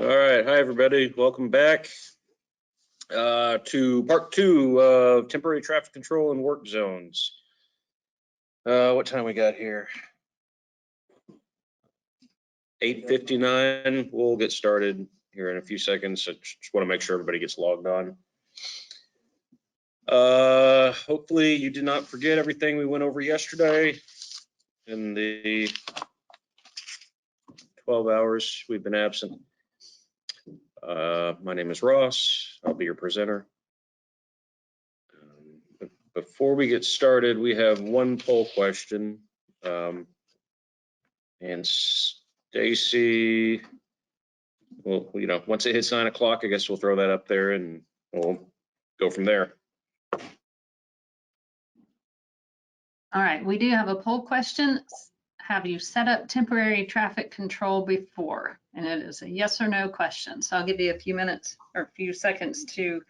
All right, hi everybody, welcome back to part 2 of temporary traffic control and work zones. What time we got here? 8:59. We'll get started here in a few seconds. I just want to make sure everybody gets logged on. Hopefully you did not forget everything we went over yesterday in the 12 hours we've been absent. My name is Ross. I'll be your presenter. Before we get started, we have one poll question. And Stacy, well, once it hits 9 o'clock, I guess we'll throw that up there and we'll go from there. All right, we do have a poll question. Have you set up temporary traffic control before? And it is a yes or no question. So I'll give you a few minutes or a few seconds to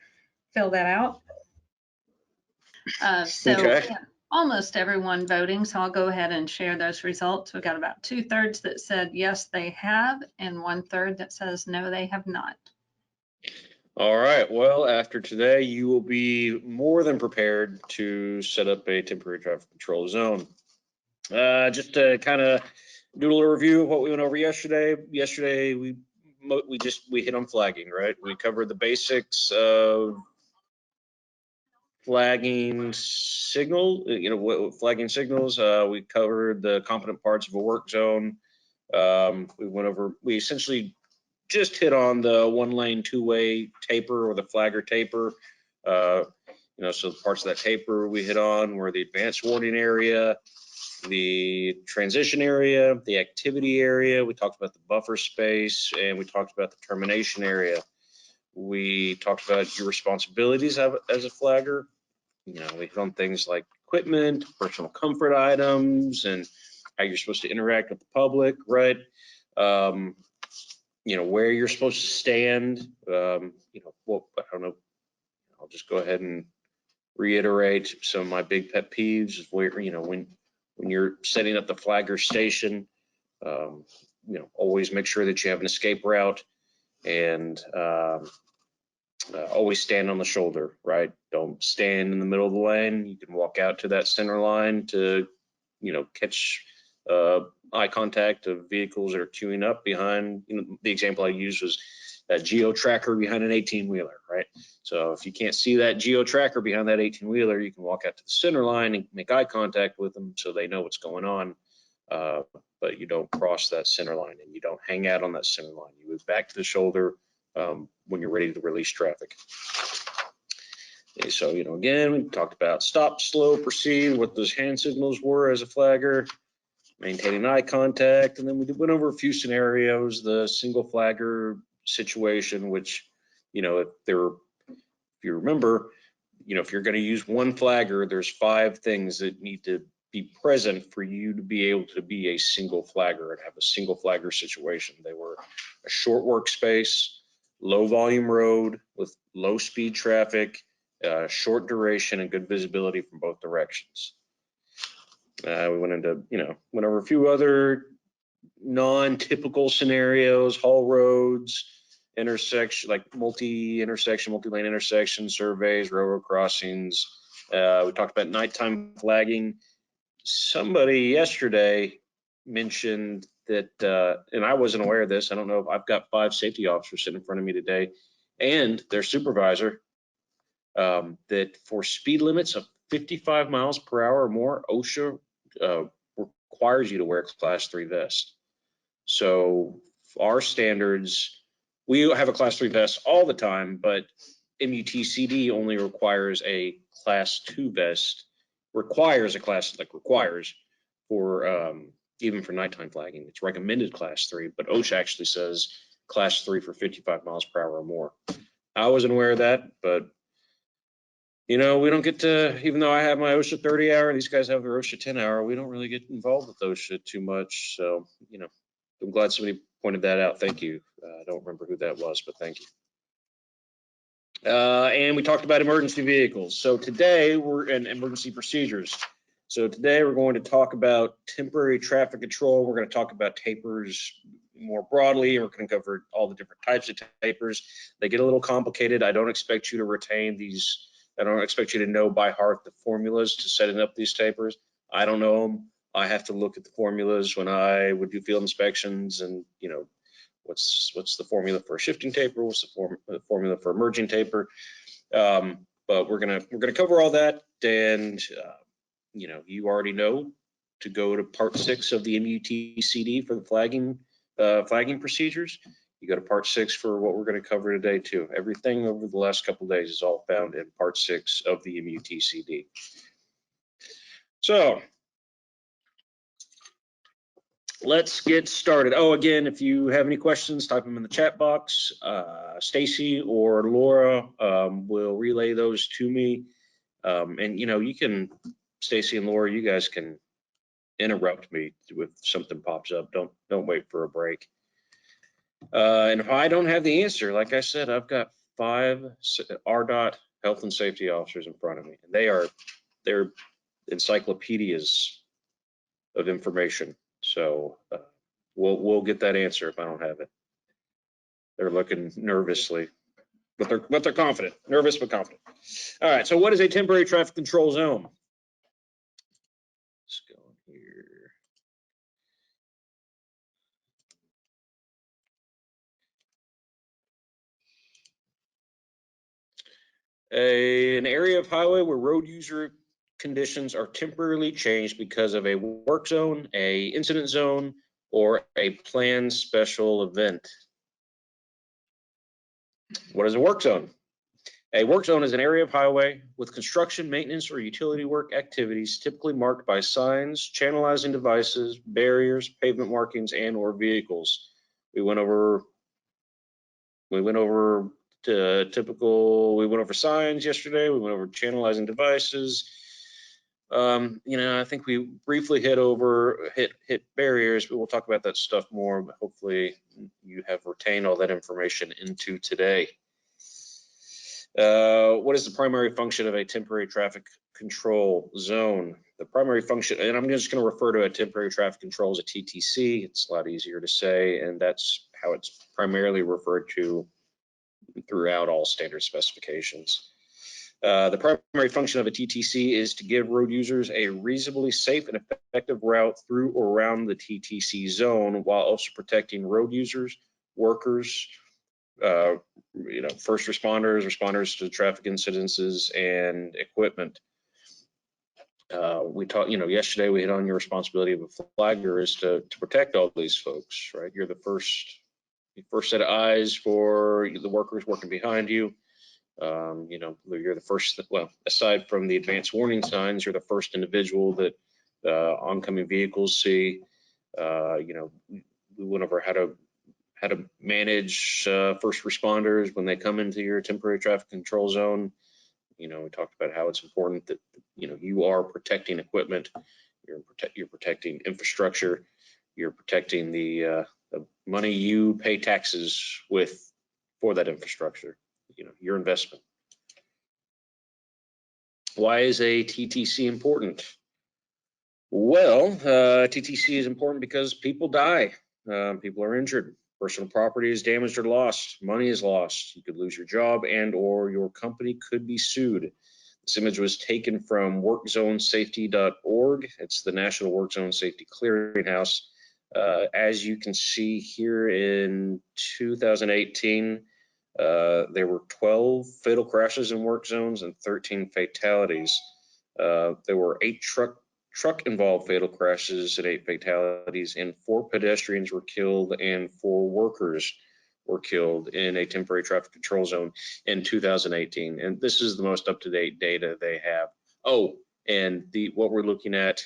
fill that out. Okay. Almost everyone voting, so I'll go ahead and share those results. We've got about 2/3 that said yes, they have, and 1/3 that says no, they have not. All right, well, after today, you will be more than prepared to set up a temporary traffic control zone. Just to kind of do a little review of what we went over yesterday. Yesterday, we hit on flagging, right? We covered the basics of flagging signal, flagging signals. We covered the component parts of a work zone. We essentially just hit on the 1-lane 2-way taper or the flagger taper. So the parts of that taper we hit on were the advanced warning area, the transition area, the activity area. We talked about the buffer space, and we talked about the termination area. We talked about your responsibilities as a flagger. We hit on things like equipment, personal comfort items, and how you're supposed to interact with the public, right? Where you're supposed to stand. I don't know. I'll just go ahead and reiterate some of my big pet peeves. Where when you're setting up the flagger station, always make sure that you have an escape route, and always stand on the shoulder, right? Don't stand in the middle of the lane. You can walk out to that center line to, catch eye contact of vehicles that are queuing up behind. The example I used was a geo tracker behind an 18-wheeler, right? So if you can't see that geo tracker behind that 18-wheeler, you can walk out to the center line and make eye contact with them so they know what's going on. But you don't cross that center line, and you don't hang out on that center line. You move back to the shoulder when you're ready to release traffic. Okay, so, again, we talked about stop, slow, proceed, what those hand signals were as a flagger, maintaining eye contact, and then we went over a few scenarios, the single flagger situation, which, if you remember, if you're going to use one flagger, there's 5 things that need to be present for you to be able to be a single flagger and have a single flagger situation. They were a short workspace, low volume road with low speed traffic, short duration, and good visibility from both directions. We went over a few other non-typical scenarios, haul roads, intersection, like multi-lane intersection surveys, railroad crossings. We talked about nighttime flagging. Somebody yesterday mentioned that, and I wasn't aware of this. I don't know if I've got 5 safety officers sitting in front of me today and their supervisor, that for speed limits of 55 miles per hour or more, OSHA requires you to wear a class 3 vest. So our standards, we have a class 3 vest all the time, but MUTCD only requires a class 2 vest, requires for even for nighttime flagging. It's recommended class 3, but OSHA actually says class 3 for 55 miles per hour or more. I wasn't aware of that, but we don't get to, even though I have my OSHA 30 hour, these guys have their OSHA 10 hour, we don't really get involved with OSHA too much. So, I'm glad somebody pointed that out. Thank you. I don't remember who that was, but thank you. And we talked about emergency vehicles. So today we're in emergency procedures. So today we're going to talk about temporary traffic control. We're going to talk about tapers, more broadly. We're going to cover all the different types of tapers. They get a little complicated. I don't expect you to retain these. I don't expect you to know by heart the formulas to setting up these tapers. I don't know them. I have to look at the formulas when I would do field inspections, and you know, what's the formula for a shifting taper? What's the formula for a merging taper? But we're gonna cover all that, and you know, you already know to go to part 6 of the MUTCD for the flagging procedures. You go to part 6 for what we're going to cover today too. Everything over the last couple of days is all found in part 6 of the MUTCD. So let's get started. Oh, again, if you have any questions, type them in the chat box. Stacy or Laura will relay those to me. And you know, you can, Stacy and Laura, you guys can interrupt me if something pops up. Don't wait for a break. And if I don't have the answer, like I said, I've got 5 RDOT health and safety officers in front of me, and they're encyclopedias of information. So we'll get that answer if I don't have it. They're looking nervously, but they're confident. Nervous but confident. All right. So what is a temporary traffic control zone? Let's go here. An area of highway where road user conditions are temporarily changed because of a work zone, a incident zone, or a planned special event. What is a work zone? A work zone is an area of highway with construction, maintenance, or utility work activities typically marked by signs, channelizing devices, barriers, pavement markings, and or vehicles. We went over signs yesterday. We went over channelizing devices. You know, I think we briefly hit barriers, but we'll talk about that stuff more. But hopefully you have retained all that information into today. What is the primary function of a temporary traffic control zone? The primary function, and I'm just going to refer to a temporary traffic control as a TTC. It's a lot easier to say, and that's how it's primarily referred to throughout all standard specifications. The primary function of a TTC is to give road users a reasonably safe and effective route through or around the TTC zone while also protecting road users, workers, you know, first responders to traffic incidences, and equipment. We talked, you know, yesterday we hit on your responsibility of a flagger is to protect all these folks, right? You're the first set of eyes for the workers working behind you. You know, you're the first, well, aside from the advanced warning signs, you're the first individual that oncoming vehicles see. You know, we went over how to manage first responders when they come into your temporary traffic control zone. You know, we talked about how it's important that, you know, you are protecting equipment, you're protecting infrastructure, you're protecting the money you pay taxes with for that infrastructure, you know, your investment. Why is a TTC important? Well, TTC is important because people die, people are injured, personal property is damaged or lost, money is lost, you could lose your job and or your company could be sued. This image was taken from workzonesafety.org. It's the National Work Zone Safety Clearinghouse. As you can see here in 2018, there were 12 fatal crashes in work zones and 13 fatalities. There were 8 truck-involved fatal crashes and 8 fatalities, and 4 pedestrians were killed and 4 workers were killed in a temporary traffic control zone in 2018. And this is the most up-to-date data they have. Oh, and what we're looking at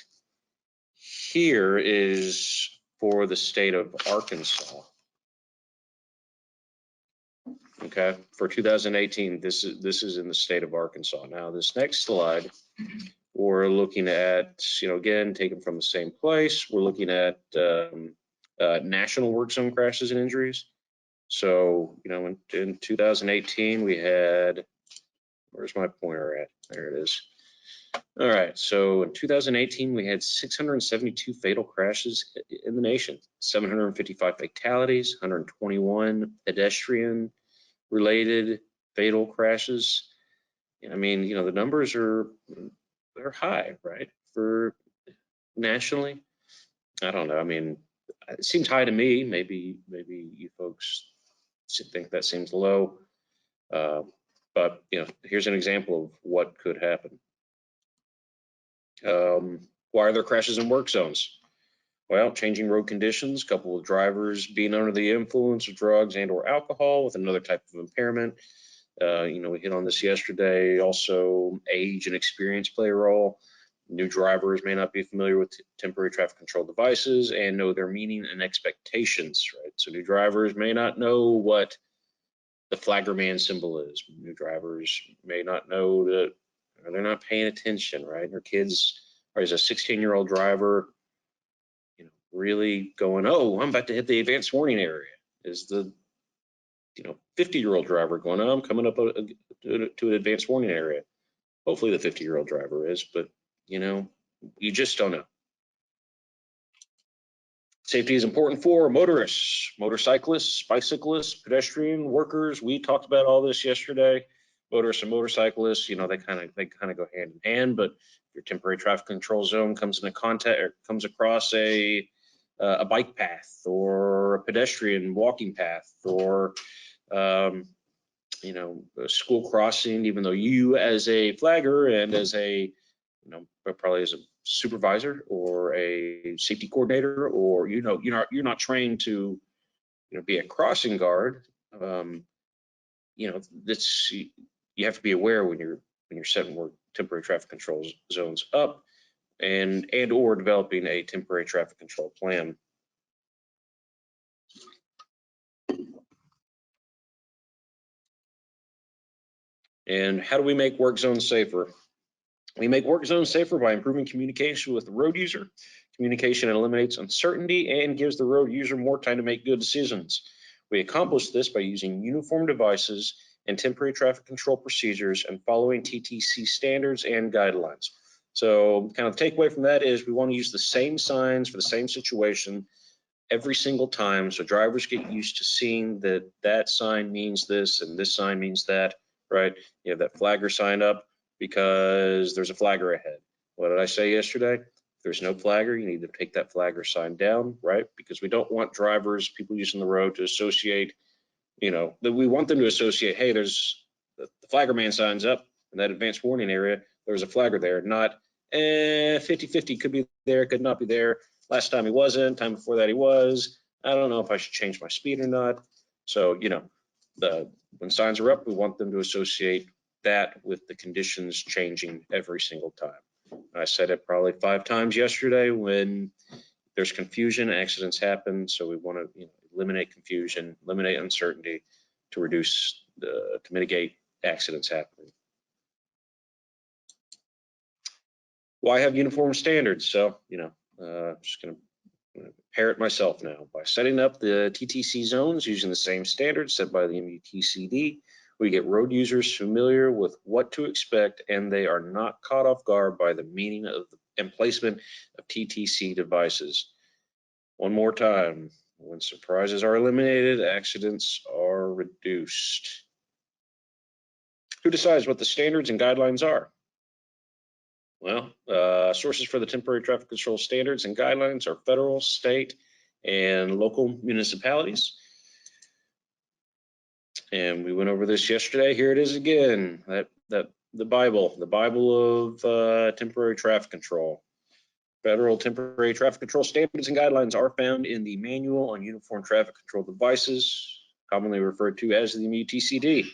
here is for the state of Arkansas. Okay, for 2018, this is in the state of Arkansas. Now, this next slide, we're looking at, you know, again, taken from the same place. We're looking at national work zone crashes and injuries. So, you know, in 2018, we had, where's my pointer at? There it is. All right, so in 2018, we had 672 fatal crashes in the nation, 755 fatalities, 121 pedestrian-related fatal crashes. I mean, the numbers they're high, right? For nationally, I don't know. I mean, it seems high to me. Maybe you folks think that seems low. But here's an example of what could happen. Why are there crashes in work zones? Well, changing road conditions, coupled with drivers being under the influence of drugs and/or alcohol with another type of impairment. We hit on this yesterday. Also, age and experience play a role. New drivers may not be familiar with temporary traffic control devices and know their meaning and expectations, right? So new drivers may not know what the flagger man symbol is. New drivers may not know that, or they're not paying attention, right? Their kids, or as a 16-year-old driver, really going, oh, I'm about to hit the advanced warning area. Is the 50-year-old driver going, oh, I'm coming up to an advanced warning area. Hopefully the 50-year-old driver is, but you just don't know. Safety is important for motorists, motorcyclists, bicyclists, pedestrian workers. We talked about all this yesterday. Motorists and motorcyclists, they kind of go hand in hand. But if your temporary traffic control zone comes into contact or comes across a bike path or a pedestrian walking path or a school crossing, even though you as a flagger and as a probably as a supervisor or a safety coordinator, or you're not trained to be a crossing guard. That's, you have to be aware when you're setting more temporary traffic control zones up and or developing a temporary traffic control plan. And how do we make work zones safer? We make work zones safer by improving communication with the road user. Communication eliminates uncertainty and gives the road user more time to make good decisions. We accomplish this by using uniform devices and temporary traffic control procedures and following TTC standards and guidelines. So kind of the takeaway from that is we want to use the same signs for the same situation every single time, so drivers get used to seeing that sign means this and this sign means that, right? You have that flagger sign up because there's a flagger ahead. What did I say yesterday? If there's no flagger, you need to take that flagger sign down, right? Because we don't want drivers, people using the road, to associate, that we want them to associate, hey, there's the flagger man signs up in that advanced warning area, there's a flagger there, not 50-50, could be there, could not be there. Last time he wasn't, time before that he was. I don't know if I should change my speed or not. So, when signs are up, we want them to associate that with the conditions changing every single time. I said it probably 5 times yesterday. When there's confusion, accidents happen. So we want to eliminate confusion, eliminate uncertainty to mitigate accidents happening. Why have uniform standards? So, just going to parrot myself now. By setting up the TTC zones using the same standards set by the MUTCD, we get road users familiar with what to expect, and they are not caught off guard by the meaning of and placement of TTC devices. One more time, when surprises are eliminated, accidents are reduced. Who decides what the standards and guidelines are? Well, sources for the temporary traffic control standards and guidelines are federal, state, and local municipalities. And we went over this yesterday. Here it is again. The Bible of temporary traffic control. Federal temporary traffic control standards and guidelines are found in the Manual on Uniform Traffic Control Devices, commonly referred to as the MUTCD.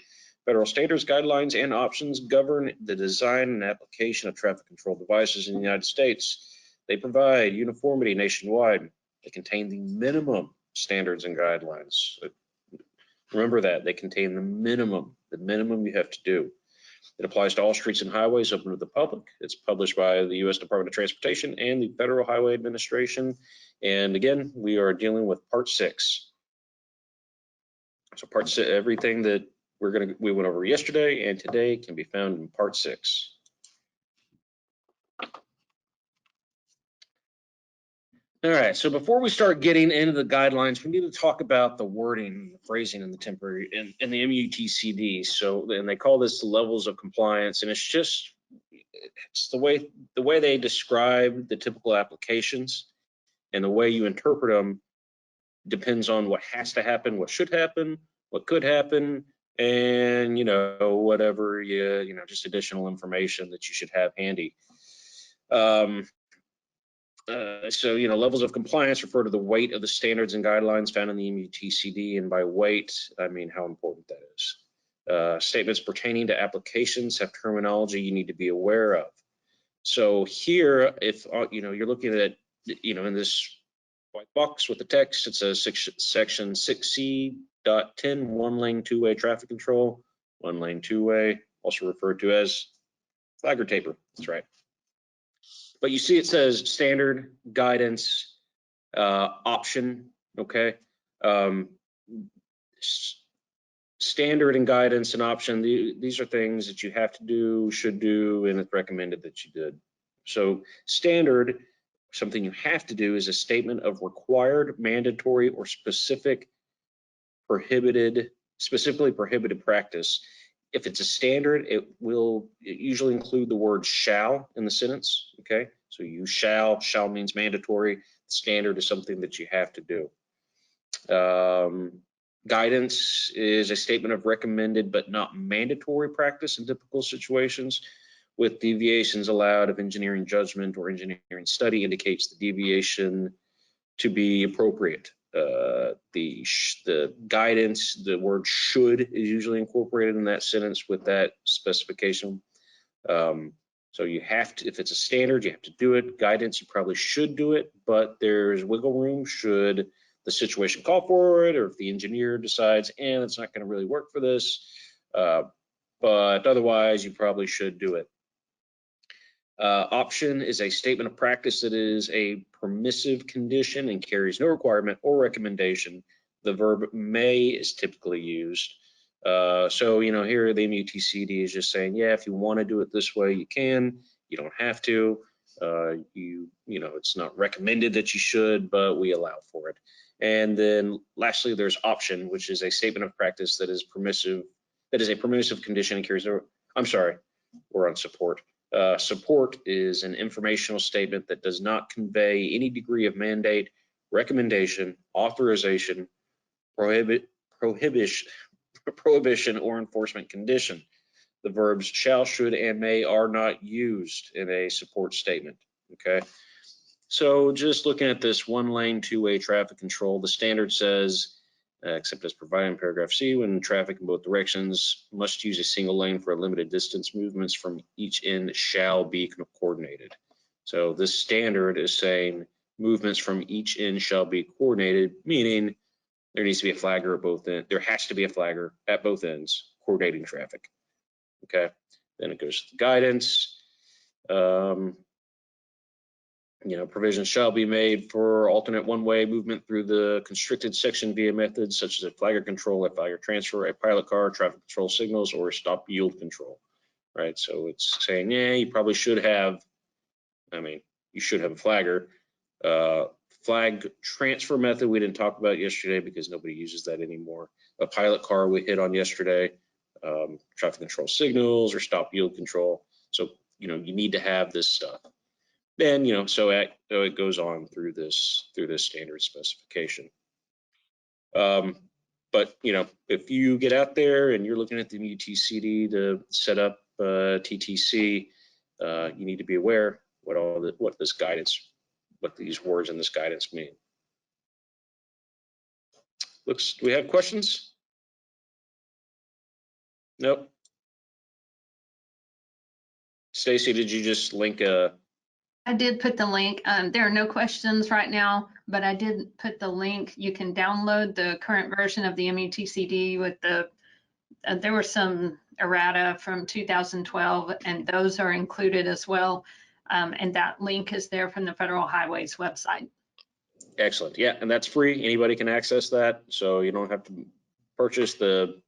Federal standards, guidelines, and options govern the design and application of traffic control devices in the United States. They provide uniformity nationwide. They contain the minimum standards and guidelines. Remember that. They contain the minimum you have to do. It applies to all streets and highways open to the public. It's published by the U.S. Department of Transportation and the Federal Highway Administration. And again, we are dealing with Part 6. So Part 6, everything that we went over yesterday and today can be found in Part 6. All right, so before we start getting into the guidelines, we need to talk about the wording, the phrasing in the temporary, in the MUTCD. So, and they call this the levels of compliance, and it's the way they describe the typical applications, and the way you interpret them depends on what has to happen, what should happen, what could happen, and whatever just additional information that you should have handy. So, levels of compliance refer to the weight of the standards and guidelines found in the MUTCD, and by weight, I mean how important that is. Statements pertaining to applications have terminology you need to be aware of. So here, if you're looking at in this white box with the text, it says section 6C.10, one lane two-way traffic control, one lane two-way, also referred to as flagger taper. That's right. But you see it says standard, guidance, option, okay? Standard and guidance and option, these are things that you have to do, should do, and it's recommended that you did. So standard, something you have to do, is a statement of required, mandatory, or specifically prohibited practice. If it's a standard, it usually include the word shall in the sentence, okay? So you shall means mandatory. Standard is something that you have to do. Guidance is a statement of recommended but not mandatory practice in typical situations, with deviations allowed if engineering judgment or engineering study indicates the deviation to be appropriate. The guidance, the word should is usually incorporated in that sentence with that specification. So you have to, if it's a standard, you have to do it. Guidance, you probably should do it, but there's wiggle room should the situation call for it, or if the engineer decides, and it's not going to really work for this. But otherwise, you probably should do it. Option is a statement of practice that is a permissive condition and carries no requirement or recommendation. The verb may is typically used. So, here the MUTCD is just saying, yeah, if you want to do it this way, you can. You don't have to. It's not recommended that you should, but we allow for it. And then lastly, there's option, which is a statement of practice that is permissive, that is a permissive condition and carries no, I'm sorry, we're on support. Support is an informational statement that does not convey any degree of mandate, recommendation, authorization, prohibition, or enforcement condition. The verbs shall, should, and may are not used in a support statement, okay? So just looking at this one lane, two-way traffic control, the standard says, except as provided in paragraph C, when traffic in both directions must use a single lane for a limited distance, movements from each end shall be coordinated. So this standard is saying movements from each end shall be coordinated, meaning there needs to be a flagger at both ends. There has to be a flagger at both ends coordinating traffic. Okay, then it goes to the guidance. Provisions shall be made for alternate one-way movement through the constricted section via methods such as a flagger control, a flagger transfer, a pilot car, traffic control signals, or a stop yield control, right? So it's saying, yeah, you probably should have, you should have a flagger. Flag transfer method we didn't talk about yesterday because nobody uses that anymore. A pilot car we hit on yesterday, traffic control signals or stop yield control. So, you need to have this stuff. Then, so it goes on through this standard specification. But, if you get out there and you're looking at the MUTCD to set up TTC, you need to be aware what these words in this guidance mean. Do we have questions? Nope. Stacy, did you just link a? I did put the link. There are no questions right now, but I did put the link. You can download the current version of the MUTCD with there were some errata from 2012, and those are included as well. And that link is there from the Federal Highways website. Excellent. Yeah, and that's free. Anybody can access that. So you don't have to purchase the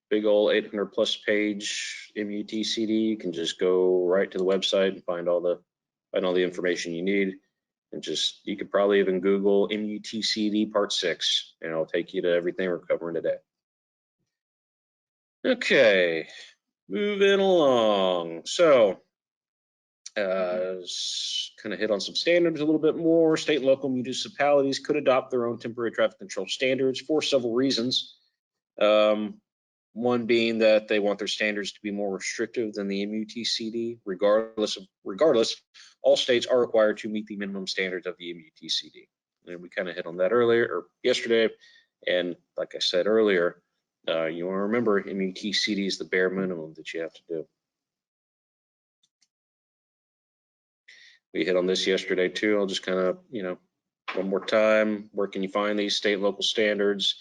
big old 800+ page MUTCD. You can just go right to the website and find all the information you need. And just, you could probably even Google MUTCD Part 6, and it'll take you to everything we're covering today. Okay, moving along. So, kind of hit on some standards a little bit more. State and local municipalities could adopt their own temporary traffic control standards for several reasons. One being that they want their standards to be more restrictive than the MUTCD. Regardless, all states are required to meet the minimum standards of the MUTCD. And we kind of hit on that earlier, or yesterday. And like I said earlier, you want to remember MUTCD is the bare minimum that you have to do. We hit on this yesterday too. I'll just kind of, one more time, where can you find these state and local standards?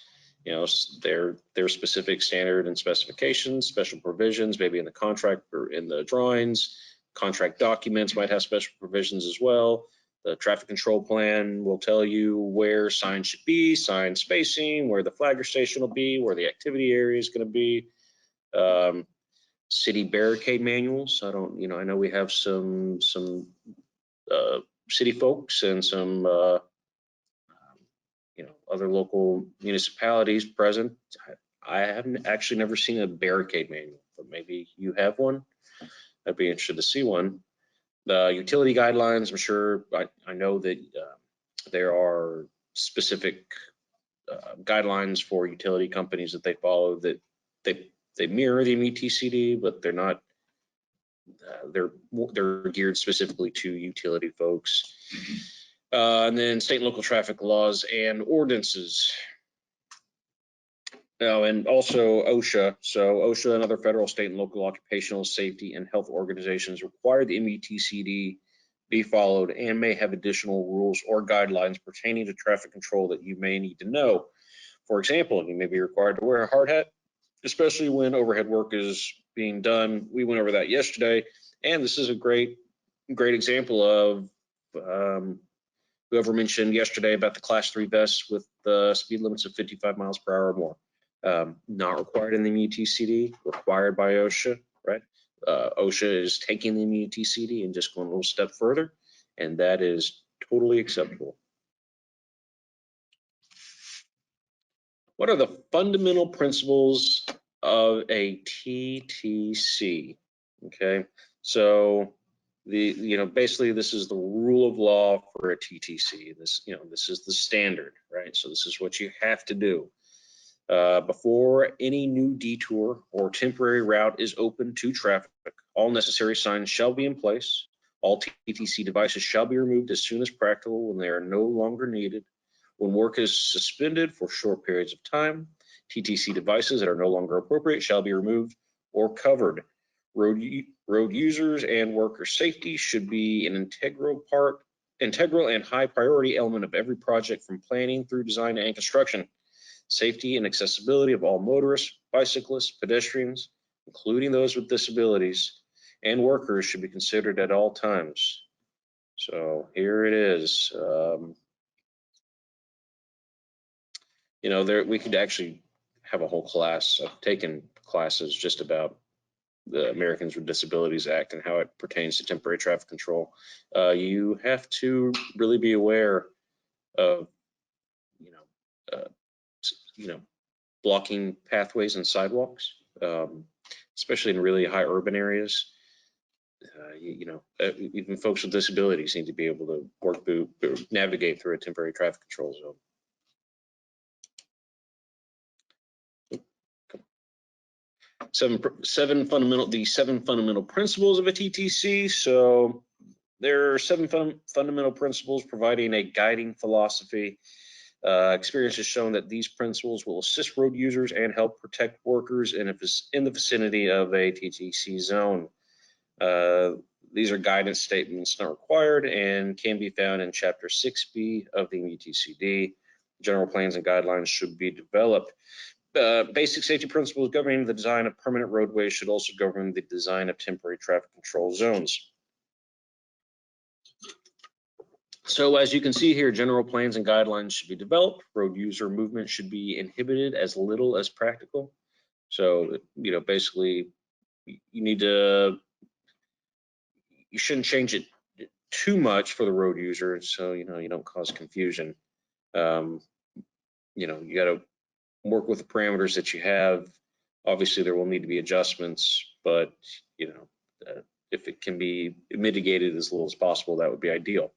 Their specific standard and specifications, special provisions, maybe in the contract or in the drawings. Contract documents might have special provisions as well. The traffic control plan will tell you where signs should be, sign spacing, where the flagger station will be, where the activity area is going to be. City barricade manuals. I know we have some city folks and some other local municipalities present. I haven't actually never seen a barricade manual, but maybe you have one. I'd be interested to see one. The utility guidelines, I'm sure, I know that there are specific guidelines for utility companies that they follow, that they mirror the MUTCD, but they're not, they're geared specifically to utility folks. And then state and local traffic laws and ordinances. Oh, and also OSHA. So OSHA and other federal, state, and local occupational safety and health organizations require the MUTCD be followed and may have additional rules or guidelines pertaining to traffic control that you may need to know. For example, you may be required to wear a hard hat, especially when overhead work is being done. We went over that yesterday, and this is a great example of whoever mentioned yesterday about the class 3 vests with the speed limits of 55 miles per hour or more. Not required in the MUTCD, required by OSHA, right? OSHA is taking the MUTCD and just going a little step further, and that is totally acceptable. What are the fundamental principles of a TTC? Okay, so basically this is the rule of law for a TTC. This is the standard, right? So this is what you have to do. Before any new detour or temporary route is open to traffic, all necessary signs shall be in place. All TTC devices shall be removed as soon as practical when they are no longer needed. When work is suspended for short periods of time, TTC devices that are no longer appropriate shall be removed or covered. Road users and worker safety should be an integral and high priority element of every project, from planning through design and construction. Safety and accessibility of all motorists, bicyclists, pedestrians, including those with disabilities, and workers should be considered at all times. So here it is. We could actually have a whole class. I've taken classes just about the Americans with Disabilities Act and how it pertains to temporary traffic control. You have to really be aware of, blocking pathways and sidewalks, especially in really high urban areas. Even folks with disabilities need to be able to navigate through a temporary traffic control zone. Seven fundamental principles of a TTC. So there are 7 fundamental principles providing a guiding philosophy. Experience has shown that these principles will assist road users and help protect workers in the vicinity of a TTC zone. These are guidance statements not required and can be found in Chapter 6B of the MUTCD. General plans and guidelines should be developed. Basic safety principles governing the design of permanent roadways should also govern the design of temporary traffic control zones. So as you can see here, general plans and guidelines should be developed. Road user movement should be inhibited as little as practical. So, basically you shouldn't change it too much for the road user, so you don't cause confusion. You got to work with the parameters that you have. Obviously, there will need to be adjustments, but if it can be mitigated as little as possible, that would be ideal.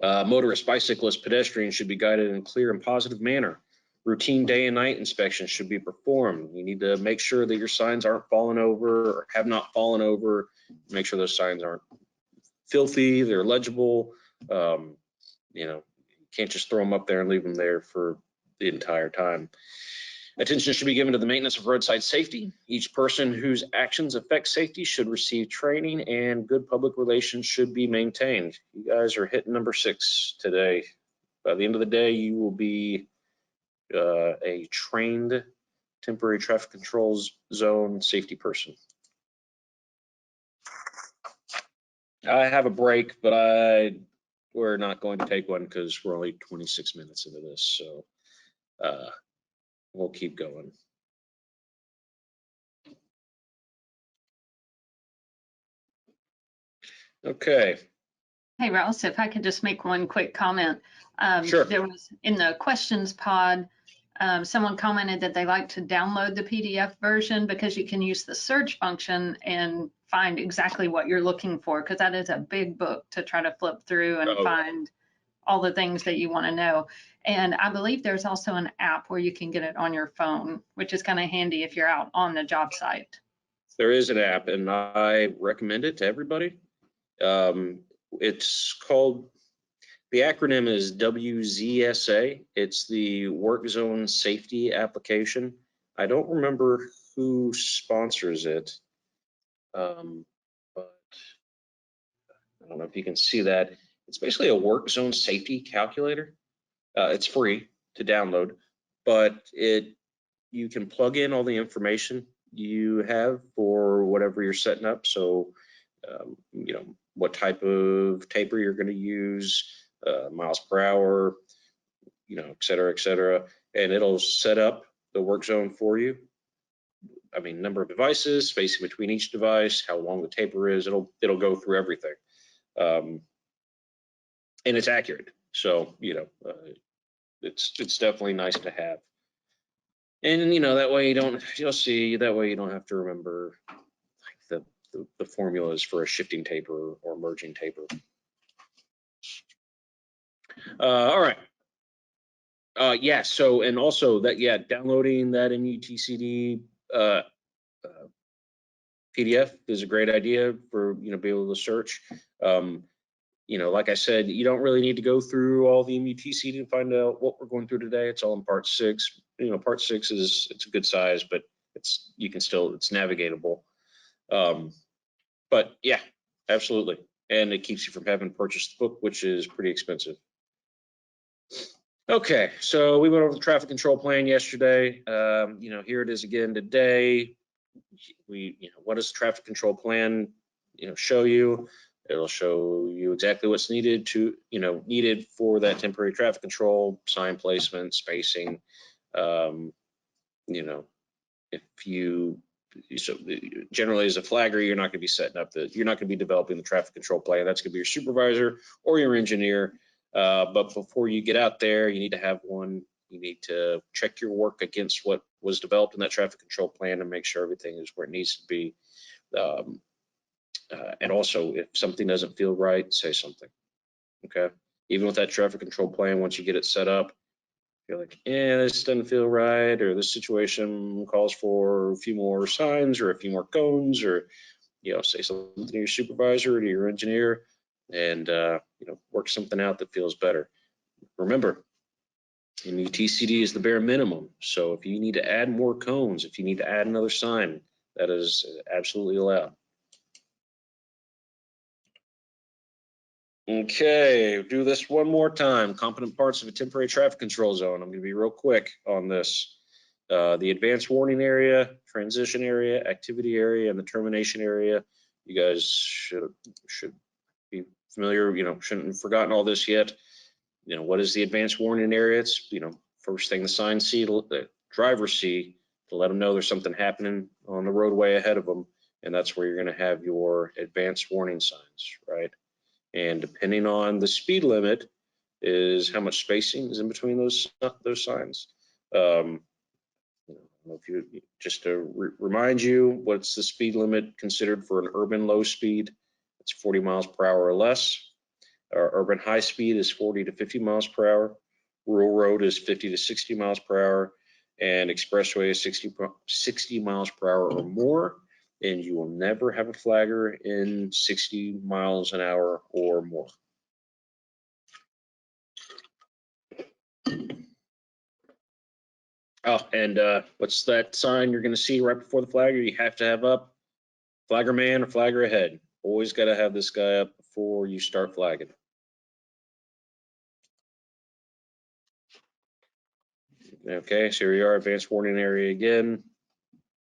Motorists, bicyclists, pedestrians should be guided in a clear and positive manner. Routine day and night inspections should be performed. You need to make sure that your signs aren't falling over or have not fallen over. Make sure those signs aren't filthy, they're legible. You can't just throw them up there and leave them there for the entire time. Attention should be given to the maintenance of roadside safety. Each person whose actions affect safety should receive training, and good public relations should be maintained. You guys are hitting number 6 today. By the end of the day, you will be a trained temporary traffic control zone safety person. I have a break, but we're not going to take one because we're only 26 minutes into this, so we'll keep going. Okay. Hey, Ross, if I could just make one quick comment. Sure. There was in the questions pod, someone commented that they like to download the PDF version because you can use the search function and find exactly what you're looking for, because that is a big book to try to flip through and find all the things that you want to know. And I believe there's also an app where you can get it on your phone, which is kind of handy if you're out on the job site. There is an app, and I recommend it to everybody. It's called, the acronym is WZSA. It's the Work Zone Safety Application. I don't remember who sponsors it, but I don't know if you can see that. It's basically a work zone safety calculator. It's free to download, but you can plug in all the information you have for whatever you're setting up. So, what type of taper you're going to use, miles per hour, et cetera, and it'll set up the work zone for you. I mean, number of devices, spacing between each device, how long the taper is. It'll go through everything, and it's accurate. So, it's definitely nice to have. And that way you don't have to remember the formulas for a shifting taper or merging taper. All right. Yeah. So, and also that, downloading that MUTCD PDF is a great idea for be able to search. Like I said, you don't really need to go through all the MUTCD to find out what we're going through today. It's all in part 6. Part 6 it's a good size, but it's navigatable. But yeah, absolutely. And it keeps you from having to purchase the book, which is pretty expensive. Okay, so we went over the traffic control plan yesterday. Here it is again today. What does the traffic control plan, show you? It'll show you exactly what's needed for that temporary traffic control, sign placement, spacing. Generally as a flagger, you're not going to be setting up you're not going to be developing the traffic control plan. That's going to be your supervisor or your engineer. But before you get out there, you need to have one. You need to check your work against what was developed in that traffic control plan and make sure everything is where it needs to be. And also, if something doesn't feel right, say something. Okay. Even with that traffic control plan, once you get it set up, you're like, this doesn't feel right, or this situation calls for a few more signs or a few more cones, or say something to your supervisor or to your engineer, and work something out that feels better. Remember, MUTCD is the bare minimum. So if you need to add more cones, if you need to add another sign, that is absolutely allowed. Okay, do this one more time. Component parts of a temporary traffic control zone. I'm going to be real quick on this. The advanced warning area, transition area, activity area, and the termination area. You guys should be familiar, shouldn't have forgotten all this yet. What is the advanced warning area? It's, first thing the signs see, the drivers see, to let them know there's something happening on the roadway ahead of them. And that's where you're going to have your advanced warning signs, right? And depending on the speed limit is how much spacing is in between those signs. If you just to remind you, what's the speed limit considered for an urban low speed? It's 40 miles per hour or less. Our urban high speed is 40 to 50 miles per hour. Rural road is 50 to 60 miles per hour, and expressway is 60 miles per hour or more. And you will never have a flagger in 60 miles an hour or more. Oh, and what's that sign you're going to see right before the flagger? You have to have up flagger man or flagger ahead. Always got to have this guy up before you start flagging. Okay, so here we are, advanced warning area again.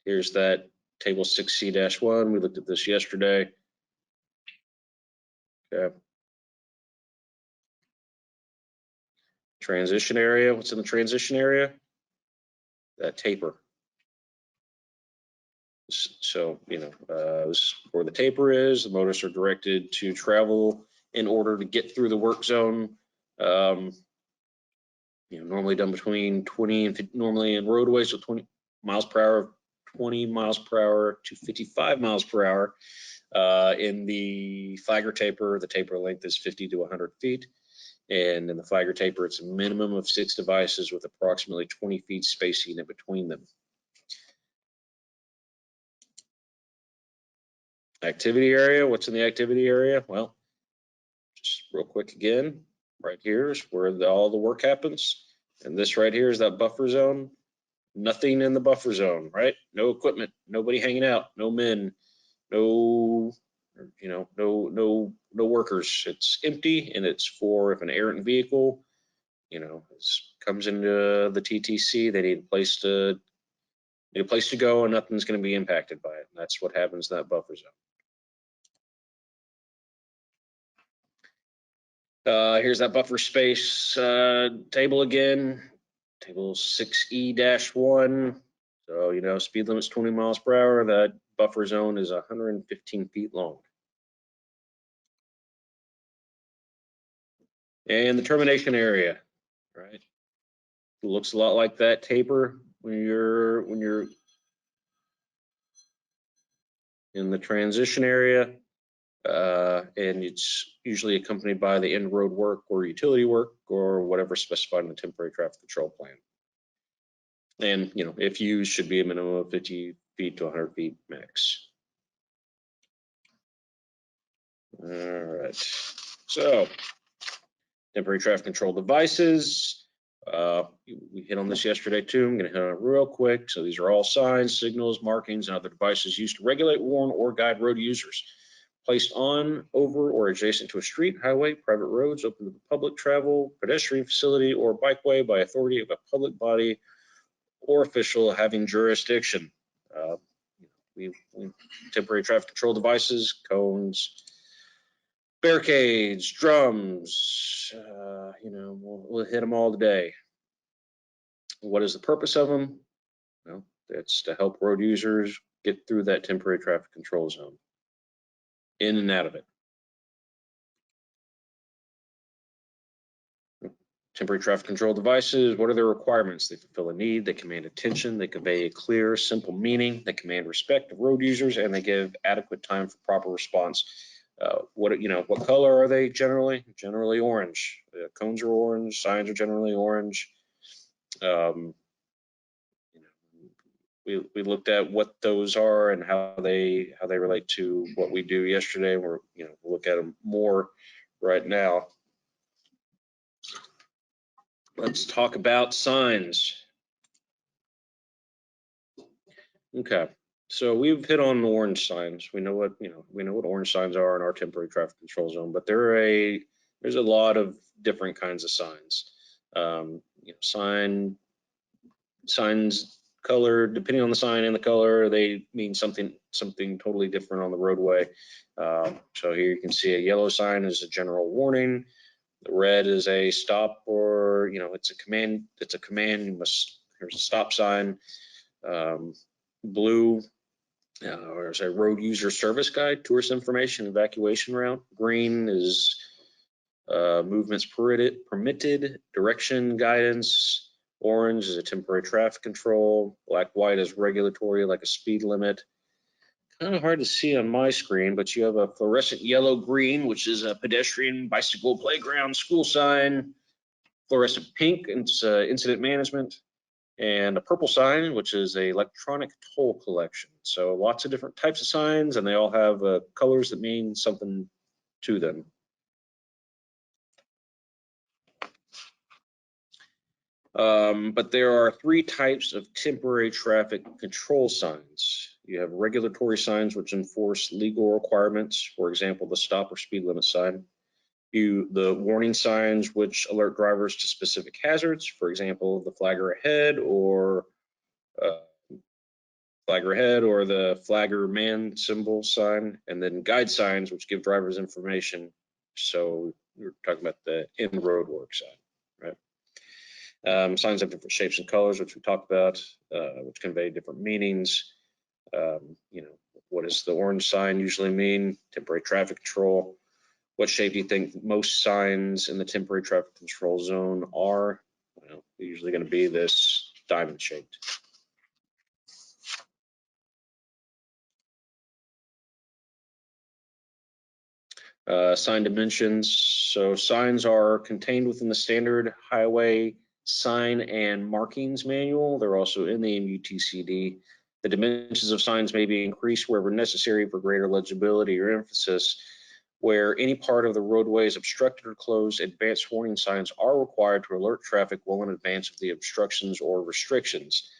Here's that table 6C-1. We looked at this yesterday. Okay. Transition area. What's in the transition area? That taper. So, where the taper is, the motorists are directed to travel in order to get through the work zone. Normally done between 20 and 50, normally in roadways, so 20 miles per hour, 20 miles per hour to 55 miles per hour. In the flagger taper, the taper length is 50 to 100 feet. And in the flagger taper, it's a minimum of 6 devices with approximately 20 feet spacing in between them. Activity area, what's in the activity area? Well, just real quick again, right here is where all the work happens. And this right here is that buffer zone. Nothing in the buffer zone, right? No equipment, nobody hanging out, no men, no workers. It's empty, and it's for if an errant vehicle, comes into the TTC, they need a place to go, and nothing's going to be impacted by it. And that's what happens in that buffer zone. Here's that buffer space table again, table 6E-1. So, speed limit's 20 miles per hour. That buffer zone is 115 feet long. And the termination area, right? It looks a lot like that taper when you're in the transition area. And it's usually accompanied by the end road work or utility work or whatever specified in the temporary traffic control plan. And, if used, should be a minimum of 50 feet to 100 feet max. All right. So, temporary traffic control devices. We hit on this yesterday too. I'm going to hit on it real quick. So these are all signs, signals, markings, and other devices used to regulate, warn, or guide road users. Placed on, over, or adjacent to a street, highway, private roads, open to the public travel, pedestrian facility, or bikeway by authority of a public body or official having jurisdiction. We temporary traffic control devices, cones, barricades, drums, we'll hit them all today. What is the purpose of them? Well, it's to help road users get through that temporary traffic control zone, in and out of it. Temporary traffic control devices, what are their requirements? They fulfill a need, they command attention, they convey a clear, simple meaning, they command respect of road users, and they give adequate time for proper response. What color are they generally? Generally orange. Cones are orange, signs are generally orange. We looked at what those are and how they relate to what we do yesterday. We'll look at them more right now. Let's talk about signs. Okay, so we've hit on orange signs. We know what orange signs are in our temporary traffic control zone, but there's a lot of different kinds of signs. Signs color, depending on the sign and the color, they mean something totally different on the roadway. So here you can see a yellow sign is a general warning. The red is a stop, or it's a command. Here's a stop sign. Blue There's a road user service guide, tourist information, evacuation route. Green is movements permitted, direction guidance. Orange is a temporary traffic control. Black, white is regulatory, like a speed limit. Kind of hard to see on my screen, but you have a fluorescent yellow green, which is a pedestrian bicycle playground school sign. Fluorescent pink, it's incident management. And a purple sign, which is a electronic toll collection. So lots of different types of signs, and they all have colors that mean something to them. But there are 3 types of temporary traffic control signs. You have regulatory signs, which enforce legal requirements. For example, the stop or speed limit sign. The warning signs, which alert drivers to specific hazards. For example, the flagger ahead or the flagger man symbol sign. And then guide signs, which give drivers information. So we're talking about the in-road work sign, right? Signs have different shapes and colors, which we talked about, which convey different meanings. What does the orange sign usually mean? Temporary traffic control. What shape do you think most signs in the temporary traffic control zone are? Well, they're usually going to be this diamond shaped. Sign dimensions. So signs are contained within the standard highway sign and markings manual. They're also in the MUTCD. The dimensions of signs may be increased wherever necessary for greater legibility or emphasis. Where any part of the roadway is obstructed or closed, advanced warning signs are required to alert traffic well in advance of the obstructions or restrictions.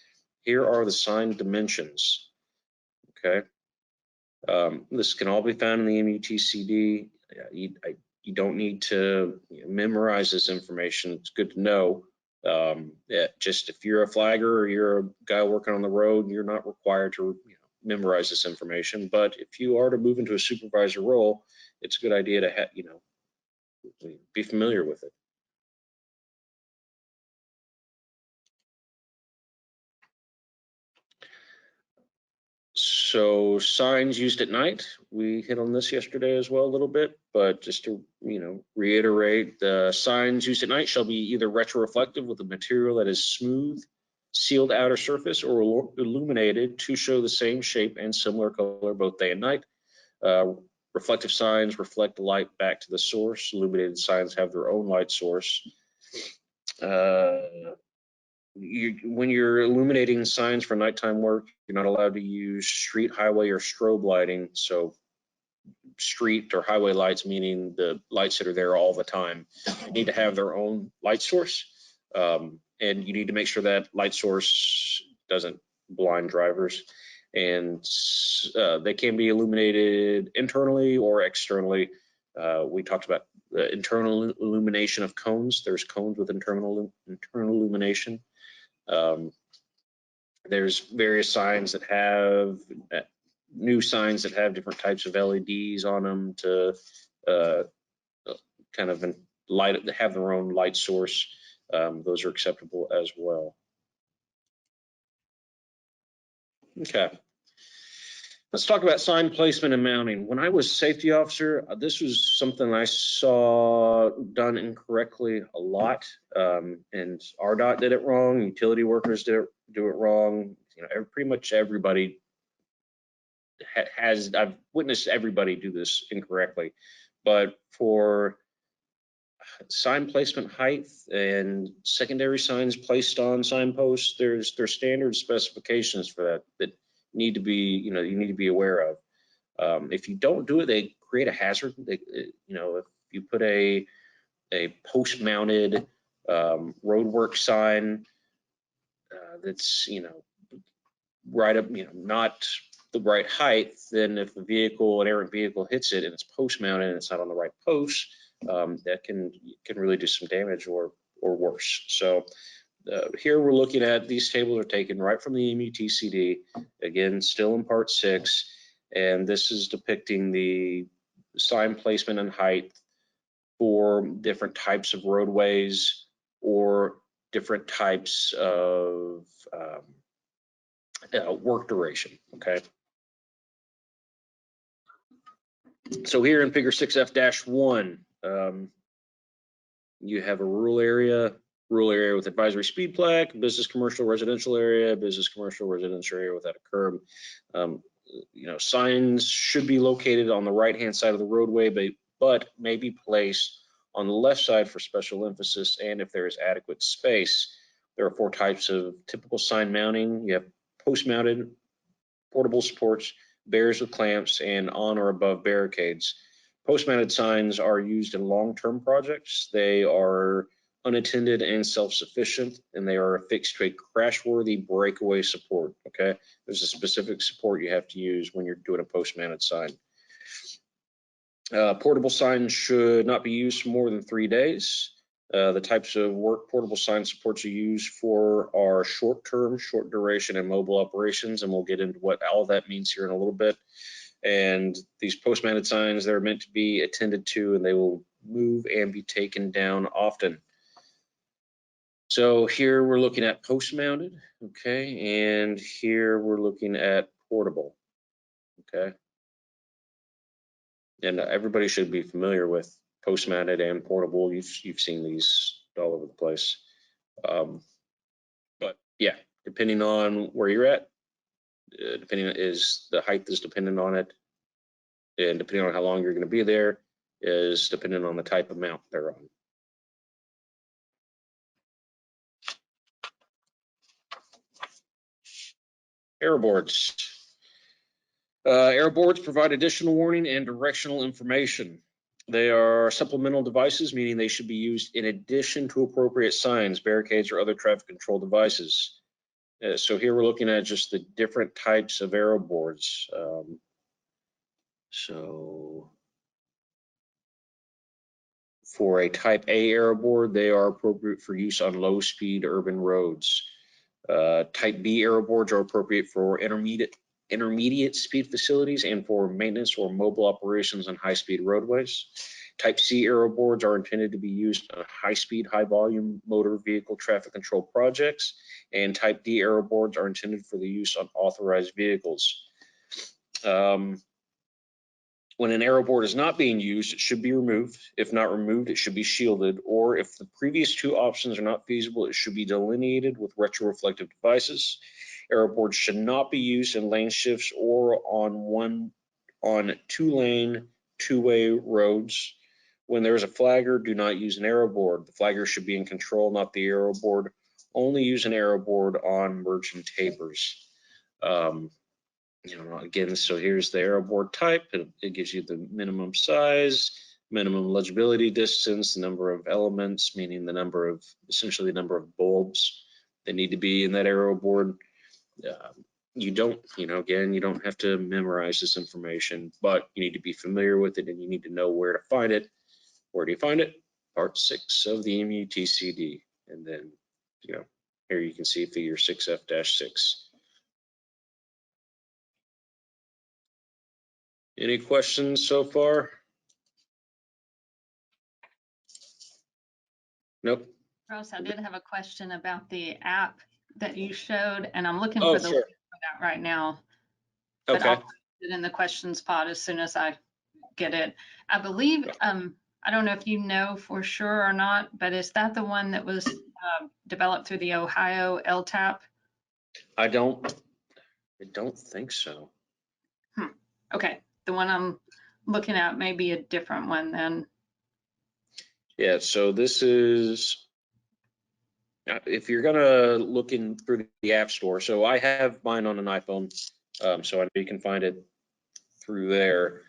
Here are the sign dimensions. Okay. This can all be found in the MUTCD. You don't need to memorize this information. It's good to know. Just if you're a flagger or you're a guy working on the road, you're not required to memorize this information. But if you are to move into a supervisor role, it's a good idea to be familiar with it. So signs used at night, we hit on this yesterday as well a little bit, but just to reiterate, the signs used at night shall be either retroreflective with a material that is smooth, sealed outer surface, or illuminated to show the same shape and similar color both day and night. Reflective signs reflect the light back to the source. Illuminated signs have their own light source. When you're illuminating signs for nighttime work, you're not allowed to use street, highway, or strobe lighting. So street or highway lights, meaning the lights that are there all the time, need to have their own light source. And you need to make sure that light source doesn't blind drivers. And they can be illuminated internally or externally. We talked about the internal illumination of cones. There's cones with internal illumination. There's various signs that have new signs that have different types of LEDs on them to kind of have their own light source. Those are acceptable as well. Okay. Let's talk about sign placement and mounting. When I was safety officer, this was something I saw done incorrectly a lot. And RDOT did it wrong. Utility workers do it wrong. Pretty much everybody I've witnessed everybody do this incorrectly. But for sign placement height and secondary signs placed on signposts, there's standard specifications for that need to be, you need to be aware of. If you don't do it, they create a hazard. If you put a post-mounted roadwork sign that's right up, not the right height, then if an errant vehicle hits it and it's post-mounted and it's not on the right post, that can really do some damage or worse. So here we're looking at, these tables are taken right from the MUTCD, again, still in part 6, and this is depicting the sign placement and height for different types of roadways or different types of work duration, okay? So here in figure 6F-1, you have a rural area with advisory speed plaque, business, commercial, residential area, business, commercial, residential area without a curb. Signs should be located on the right-hand side of the roadway, but may be placed on the left side for special emphasis and if there is adequate space. There are 4 types of typical sign mounting. You have post-mounted, portable supports, bears with clamps, and on or above barricades. Post-mounted signs are used in long-term projects. They are unattended and self-sufficient, and they are affixed to a crash-worthy breakaway support, okay? There's a specific support you have to use when you're doing a post-mounted sign. Portable signs should not be used for more than 3 days. The types of work portable sign supports are used for are short-term, short duration, and mobile operations, and we'll get into what all that means here in a little bit. And these post-mounted signs, they're meant to be attended to, and they will move and be taken down often. So here we're looking at post-mounted, okay, and here we're looking at portable, okay. And everybody should be familiar with post-mounted and portable. You've seen these all over the place. But yeah, depending on where you're at, the height is dependent on it, and depending on how long you're going to be there is dependent on the type of mount they're on. Arrow boards. Arrow boards provide additional warning and directional information. They are supplemental devices, meaning they should be used in addition to appropriate signs, barricades, or other traffic control devices. So here we're looking at just the different types of arrow boards. So for a type A arrow board, they are appropriate for use on low-speed urban roads. Type B arrow boards are appropriate for intermediate speed facilities and for maintenance or mobile operations on high-speed roadways. Type C arrow boards are intended to be used on high-speed, high-volume motor vehicle traffic control projects, and type D arrow boards are intended for the use on authorized vehicles. When an arrow board is not being used, it should be removed. If not removed, it should be shielded, or if the previous 2 options are not feasible, it should be delineated with retroreflective devices. Arrow boards should not be used in lane shifts or on 2-lane, 2-way roads. When there is a flagger, do not use an arrow board. The flagger should be in control, not the arrow board. Only use an arrow board on merging tapers. Again, so here's the arrow board type. It gives you the minimum size, minimum legibility distance, the number of elements, meaning essentially the number of bulbs that need to be in that arrow board. You don't have to memorize this information, but you need to be familiar with it and you need to know where to find it. Where do you find it? Part 6 of the MUTCD. And then, here you can see figure 6F-6. Any questions so far? Nope. Ross, I did have a question about the app that you showed, and I'm looking Oh, for the sure. link for that right now. But Okay. I'll put it in the questions pod as soon as I get it. I believe, I don't know if you know for sure or not, but is that the one that was developed through the Ohio LTAP? I don't think so. Okay, the one I'm looking at may be a different one then. Yeah, so this is, if you're gonna look in through the App Store, so I have mine on an iPhone, so I know you can find it through there.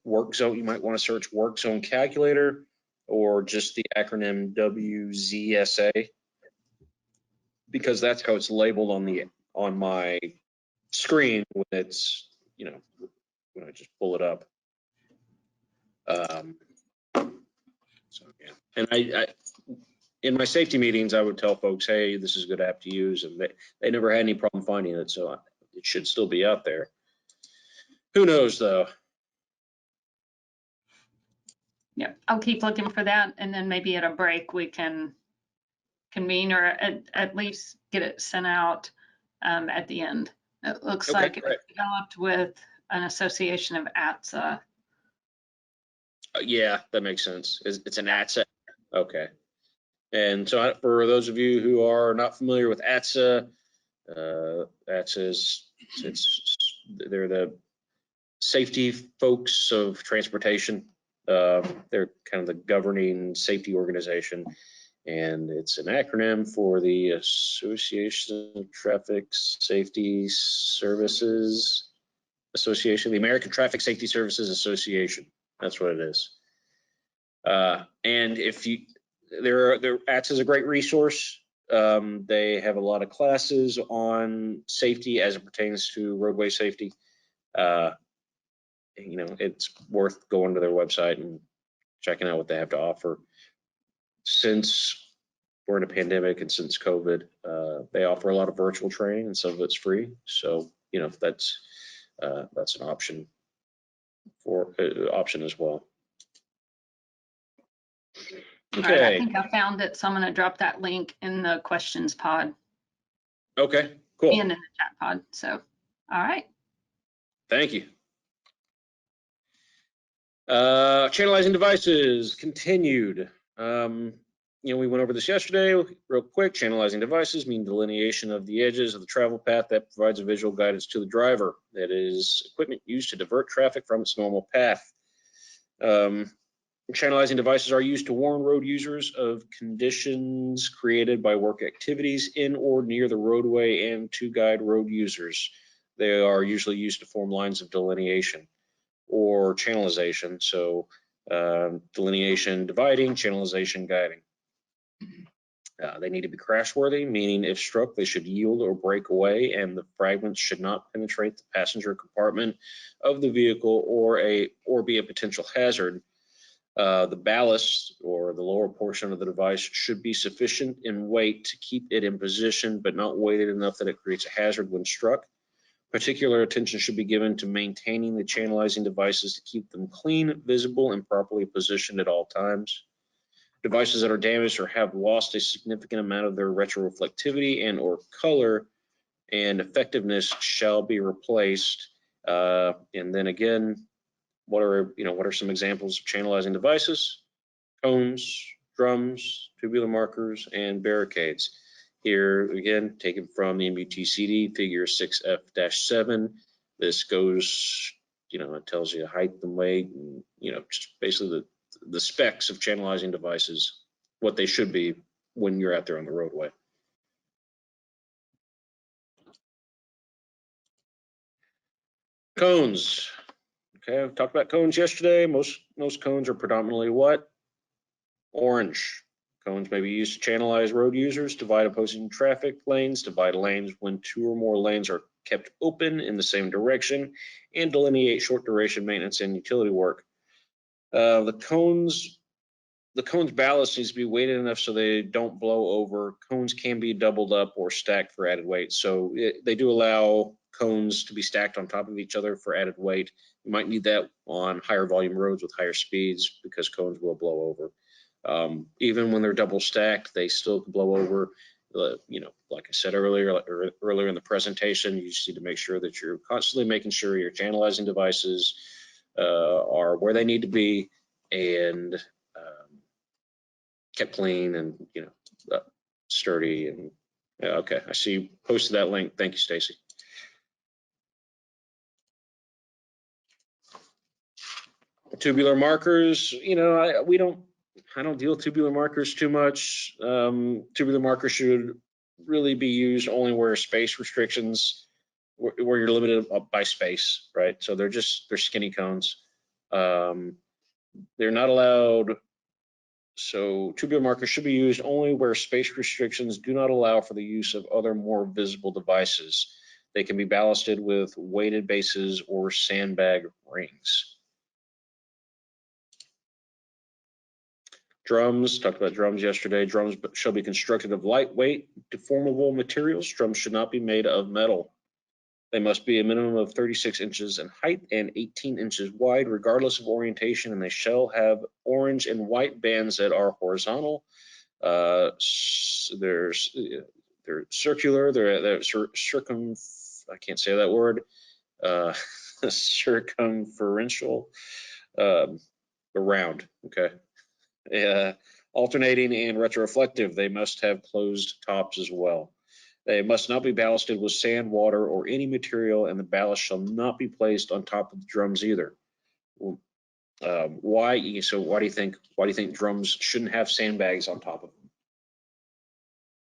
Work Zone, you might want to search Work Zone Calculator or just the acronym WZSA, because that's how it's labeled on my screen when it's, when I just pull it up. So yeah, and I in my safety meetings, I would tell folks, hey, this is a good app to use, and they never had any problem finding it, so it should still be out there. Who knows though? Yeah, I'll keep looking for that, and then maybe at a break we can convene or at least get it sent out at the end. It looks Okay, like great. it's developed with an association of ATSA Yeah, that makes sense. It's an ATSA. Okay. And so for those of you who are not familiar with ATSA, ATSA they're the safety folks of transportation. They're kind of the governing safety organization, and it's an acronym for the Association of Traffic Safety Services Association, the American Traffic Safety Services Association. That's what it is. And if you, their ATSA is a great resource. They have a lot of classes on safety as it pertains to roadway safety. You know, it's worth going to their website and checking out what they have to offer. Since we're in a pandemic and since COVID, they offer a lot of virtual training and some of it's free. So, you know, that's an option for option as well. Okay. All right, I think I found it, so I'm going to drop that link in the questions pod. Okay, cool. And in the chat pod. So, all right. Thank you. Channelizing devices continued. You know, we went over this yesterday real quick. Channelizing devices mean delineation of the edges of the travel path that provides a visual guidance to the driver. That is equipment used to divert traffic from its normal path. Channelizing devices are used to warn road users of conditions created by work activities in or near the roadway and to guide road users. They are usually used to form lines of delineation or channelization. So delineation, dividing, channelization, guiding. They need to be crashworthy, meaning if struck, they should yield or break away, and the fragments should not penetrate the passenger compartment of the vehicle or be a potential hazard. The ballast or the lower portion of the device should be sufficient in weight to keep it in position, but not weighted enough that it creates a hazard when struck. Particular attention should be given to maintaining the channelizing devices to keep them clean, visible, and properly positioned at all times. Devices that are damaged or have lost a significant amount of their retroreflectivity and or color and effectiveness shall be replaced. And then again, what are some examples of channelizing devices? Cones, drums, tubular markers, and barricades. Here again, taken from the MUTCD figure 6F-7. This goes, it tells you height and weight, and just basically the specs of channelizing devices, what they should be when you're out there on the roadway. Cones. Okay, we talked about cones yesterday. Most cones are predominantly what? Orange. Cones may be used to channelize road users, divide opposing traffic lanes, divide lanes when two or more lanes are kept open in the same direction, and delineate short duration maintenance and utility work. The cones ballast needs to be weighted enough so they don't blow over. Cones can be doubled up or stacked for added weight. So they do allow cones to be stacked on top of each other for added weight. You might need that on higher volume roads with higher speeds because cones will blow over. Even when they're double stacked, they still can blow over. Like I said earlier in the presentation, you just need to make sure that you're constantly making sure your channelizing devices are where they need to be and kept clean and sturdy. And okay, I see you posted that link. Thank you, Stacy. Tubular markers, I don't deal with tubular markers too much. Tubular markers should really be used only where space restrictions, where you're limited by space, right? So they're skinny cones. They're not allowed. So tubular markers should be used only where space restrictions do not allow for the use of other more visible devices. They can be ballasted with weighted bases or sandbag rings. Drums, talked about drums yesterday. Drums shall be constructed of lightweight, deformable materials. Drums should not be made of metal. They must be a minimum of 36 inches in height and 18 inches wide, regardless of orientation, and they shall have orange and white bands that are horizontal. They're circular. They're I can't say that word. Circumferential. round, okay. Alternating and retroreflective, they must have closed tops as well. They must not be ballasted with sand, water, or any material, and the ballast shall not be placed on top of the drums either. Why? So why do you think drums shouldn't have sandbags on top of them?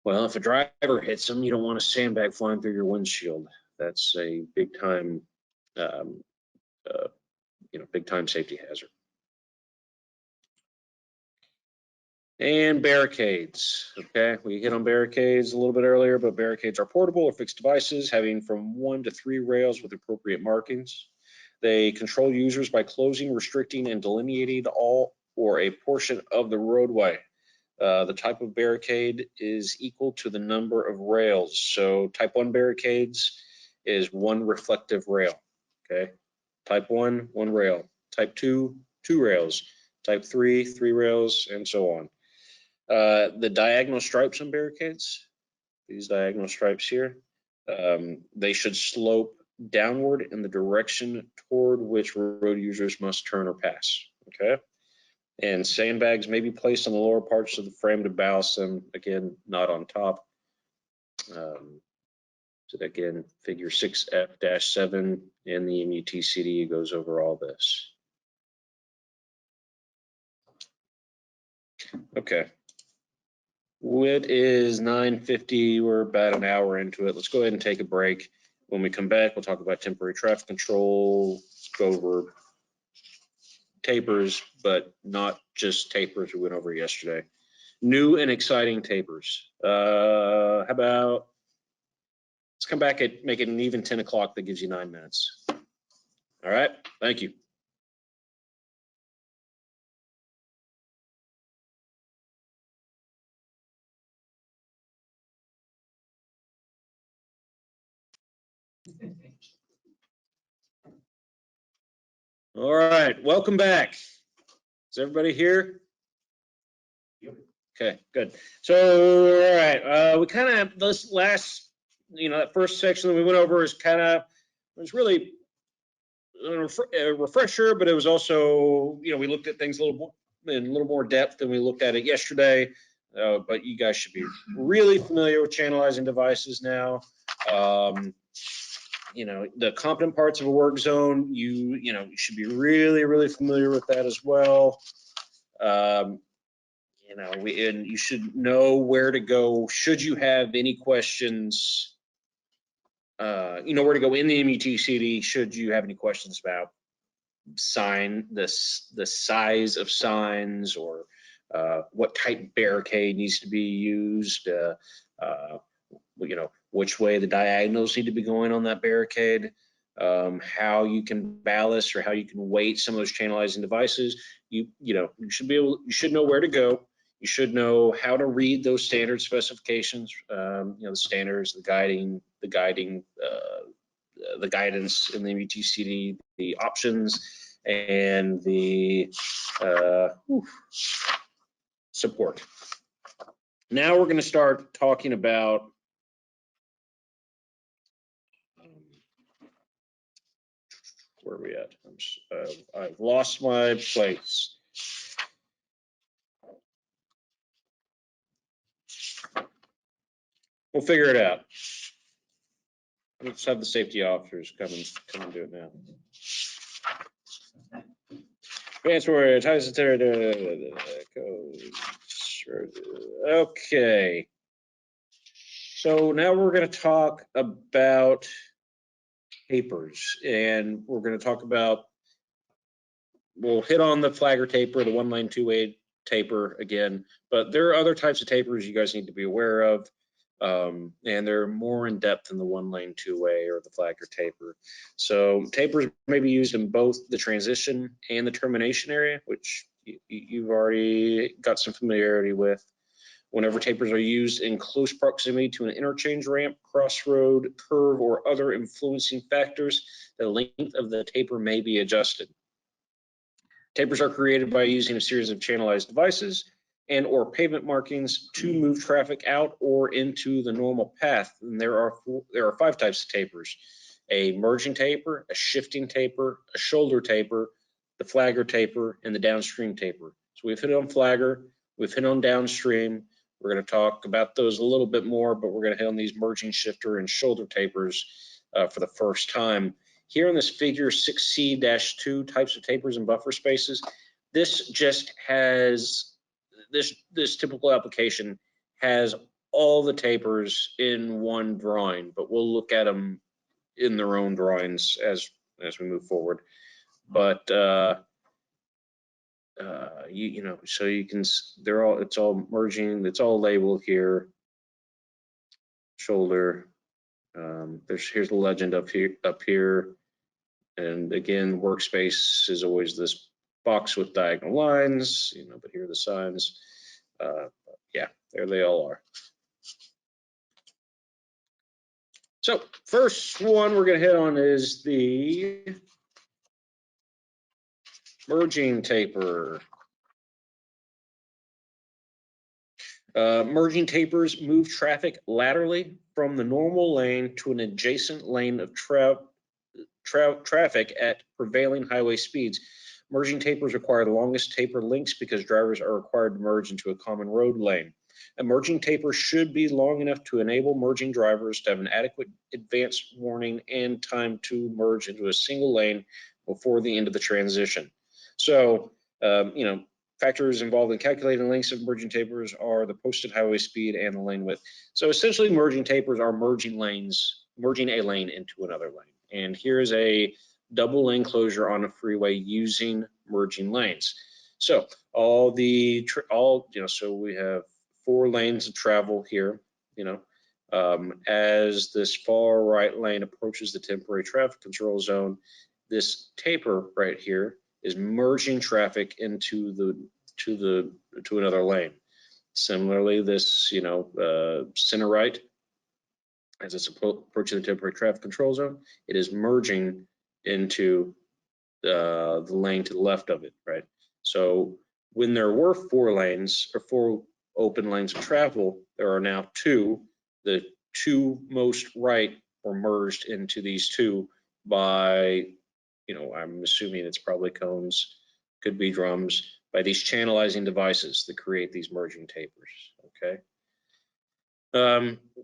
Well, if a driver hits them, you don't want a sandbag flying through your windshield. That's a big time, big time safety hazard. And barricades, okay? We hit on barricades a little bit earlier, but barricades are portable or fixed devices having from 1 to 3 rails with appropriate markings. They control users by closing, restricting, and delineating all or a portion of the roadway. The type of barricade is equal to the number of rails. So type 1 barricades is 1 reflective rail, okay? Type 1, 1 rail. Type 2, 2 rails. Type 3, 3 rails, and so on. The diagonal stripes on barricades, these diagonal stripes here, they should slope downward in the direction toward which road users must turn or pass, okay? And sandbags may be placed on the lower parts of the frame to ballast them, again, not on top. So again, figure 6F-7 in the MUTCD goes over all this. Okay. It is 9:50. We're about an hour into it. Let's go ahead and take a break. When we come back, we'll talk about temporary traffic control, go over tapers, but not just tapers we went over yesterday. New and exciting tapers. How about, let's come back and make it an even 10 o'clock. That gives you 9 minutes. All right, thank you. All right, welcome back. Is everybody here? Okay, good. So, all right, we kind of, this last, that first section that we went over is kind of, it was really a refresher, but it was also, we looked at things in a little more depth than we looked at it yesterday. But you guys should be really familiar with channelizing devices now. The competent parts of a work zone, you should be really, really familiar with that as well. And you should know where to go should you have any questions. Where to go in the MUTCD should you have any questions about the size of signs, or what type barricade needs to be used, which way the diagonals need to be going on that barricade, how you can ballast or how you can weight some of those channelizing devices. You should know where to go. You should know how to read those standard specifications, the standards, the guidance in the MUTCD, the options, and the support. Now we're going to start talking about where are we at? I've lost my place. We'll figure it out. Let's have the safety officers come and do it now. Okay. So now we're going to talk about tapers, and we're going to talk about, we'll hit on the flagger taper, the 1-lane 2-way taper again, but there are other types of tapers you guys need to be aware of. And they're more in depth than the 1-lane 2-way or the flagger taper. So tapers may be used in both the transition and the termination area, which you've already got some familiarity with. Whenever tapers are used in close proximity to an interchange ramp, crossroad, curve, or other influencing factors, the length of the taper may be adjusted. Tapers are created by using a series of channelized devices and or pavement markings to move traffic out or into the normal path. And there are 5 types of tapers: a merging taper, a shifting taper, a shoulder taper, the flagger taper, and the downstream taper. So we've hit on flagger, we've hit on downstream. We're going to talk about those a little bit more, but we're going to hit on these merging shifter and shoulder tapers for the first time. Here in this figure 6C-2 types of tapers and buffer spaces, this just has, this typical application has all the tapers in one drawing, but we'll look at them in their own drawings as we move forward. But you know, so you can, it's all merging, it's all labeled here. Shoulder, here's the legend up here, and again, workspace is always this box with diagonal lines, you know, but here are the signs. Yeah, there they all are. So first one we're going to hit on is the merging taper. Merging tapers move traffic laterally from the normal lane to an adjacent lane of traffic at prevailing highway speeds. Merging tapers require the longest taper lengths because drivers are required to merge into a common road lane. A merging taper should be long enough to enable merging drivers to have an adequate advance warning and time to merge into a single lane before the end of the transition. So, you know, factors involved in calculating lengths of merging tapers are the posted highway speed and the lane width. So essentially merging tapers are merging lanes, merging a lane into another lane. And here's a double lane closure on a freeway using merging lanes. So so we have 4 lanes of travel here, you know, as this far right lane approaches the temporary traffic control zone, this taper right here is merging traffic into another lane. Similarly, this, you know, center right, as it's approaching the temporary traffic control zone, it is merging into the lane to the left of it, right? So when there were 4 lanes or 4 open lanes of travel, there are now 2. The 2 most right were merged into these 2 by, you know, I'm assuming it's probably cones, could be drums, by these channelizing devices that create these merging tapers, okay?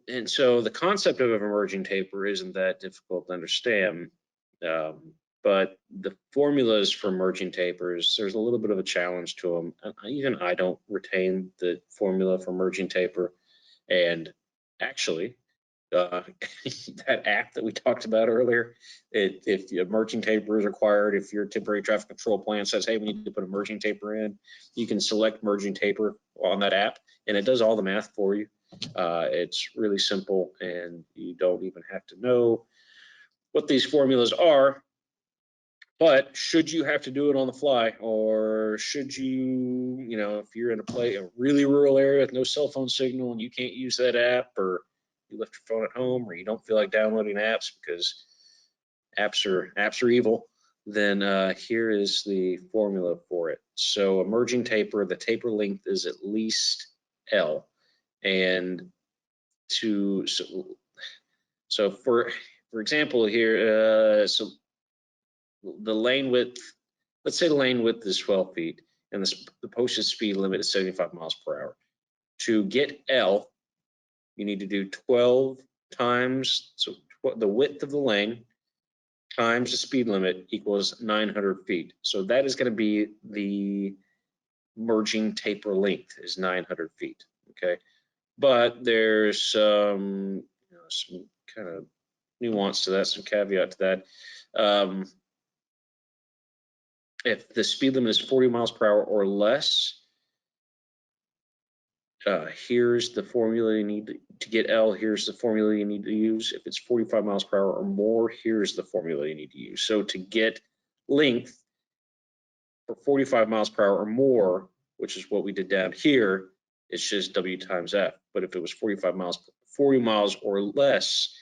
And so the concept of a merging taper isn't that difficult to understand, but the formulas for merging tapers, there's a little bit of a challenge to them. Even I don't retain the formula for merging taper. And actually, that app that we talked about earlier, if a merging taper is required, if your temporary traffic control plan says, hey, we need to put a merging taper in, you can select merging taper on that app, and it does all the math for you. It's really simple, and you don't even have to know what these formulas are. But should you have to do it on the fly, or should you, you know, if you're in a really rural area with no cell phone signal and you can't use that app, or you left your phone at home, or you don't feel like downloading apps because apps are evil, then here is the formula for it. So a merging taper, the taper length is at least L. And so for example here, so the lane width, let's say the lane width is 12 feet and the posted speed limit is 75 miles per hour. To get L, you need to do 12 times, so the width of the lane times the speed limit equals 900 feet. So that is going to be the merging taper length, is 900 feet, okay? But there's some kind of nuance to that, some caveat to that. If the speed limit is 40 miles per hour or less, here's the formula you need to get L. Here's the formula you need to use. If it's 45 miles per hour or more, here's the formula you need to use. So to get length for 45 miles per hour or more, which is what we did down here, it's just W times F. But if it was 40 miles or less,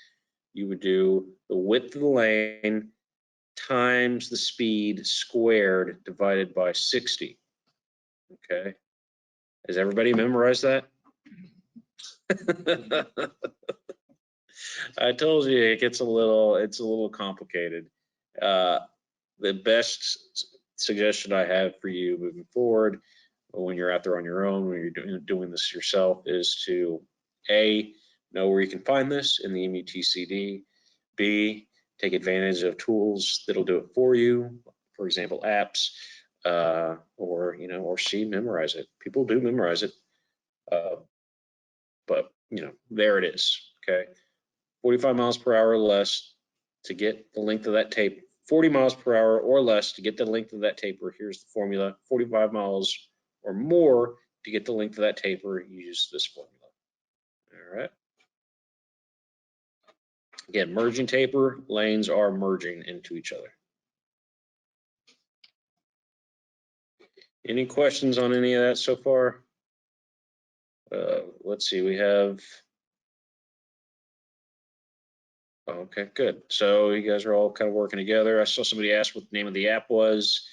you would do the width of the lane times the speed squared divided by 60. Okay. Has everybody memorized that? I told you it's a little complicated. The best suggestion I have for you moving forward when you're out there on your own, when you're doing this yourself, is to A, know where you can find this in the MUTCD, B, take advantage of tools that'll do it for you, for example, apps, or C, memorize it. People do memorize it, but there it is, okay? 45 miles per hour or less to get the length of that tape, 40 miles per hour or less to get the length of that taper. Here's the formula. 45 miles or more to get the length of that taper, use this formula. All right. Again, merging taper, lanes are merging into each other. Any questions on any of that so far? Let's see, we have. Okay, good. So you guys are all kind of working together. I saw somebody ask what the name of the app was.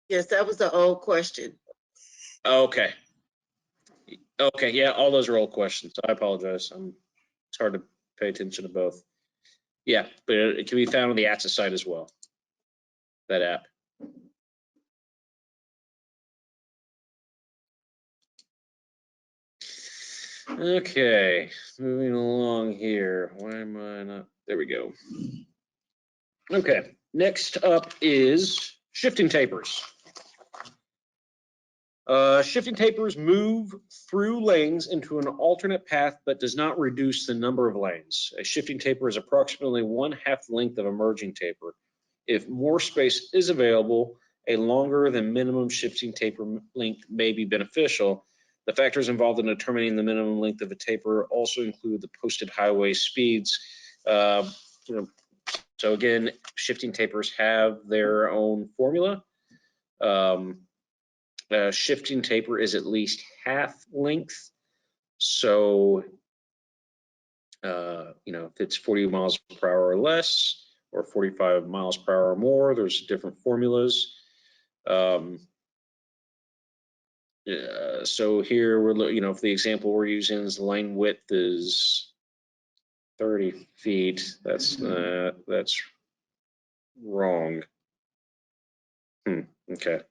Yes, that was the old question. Okay. Okay, yeah, all those are old questions. I apologize. It's hard to pay attention to both. Yeah, but it can be found on the ATSA site as well, that app. Okay, moving along here. Why am I not? There we go. Okay, next up is shifting tapers. Shifting tapers move through lanes into an alternate path, but does not reduce the number of lanes. A shifting taper is approximately 1/2 the length of a merging taper. If more space is available, a longer than minimum shifting taper length may be beneficial. The factors involved in determining the minimum length of a taper also include the posted highway speeds. So again, shifting tapers have their own formula. Shifting taper is at least half length. So, if it's 40 miles per hour or less, or 45 miles per hour or more, there's different formulas. So here we're, if the example we're using is the lane width is 30 feet, that's wrong. Okay.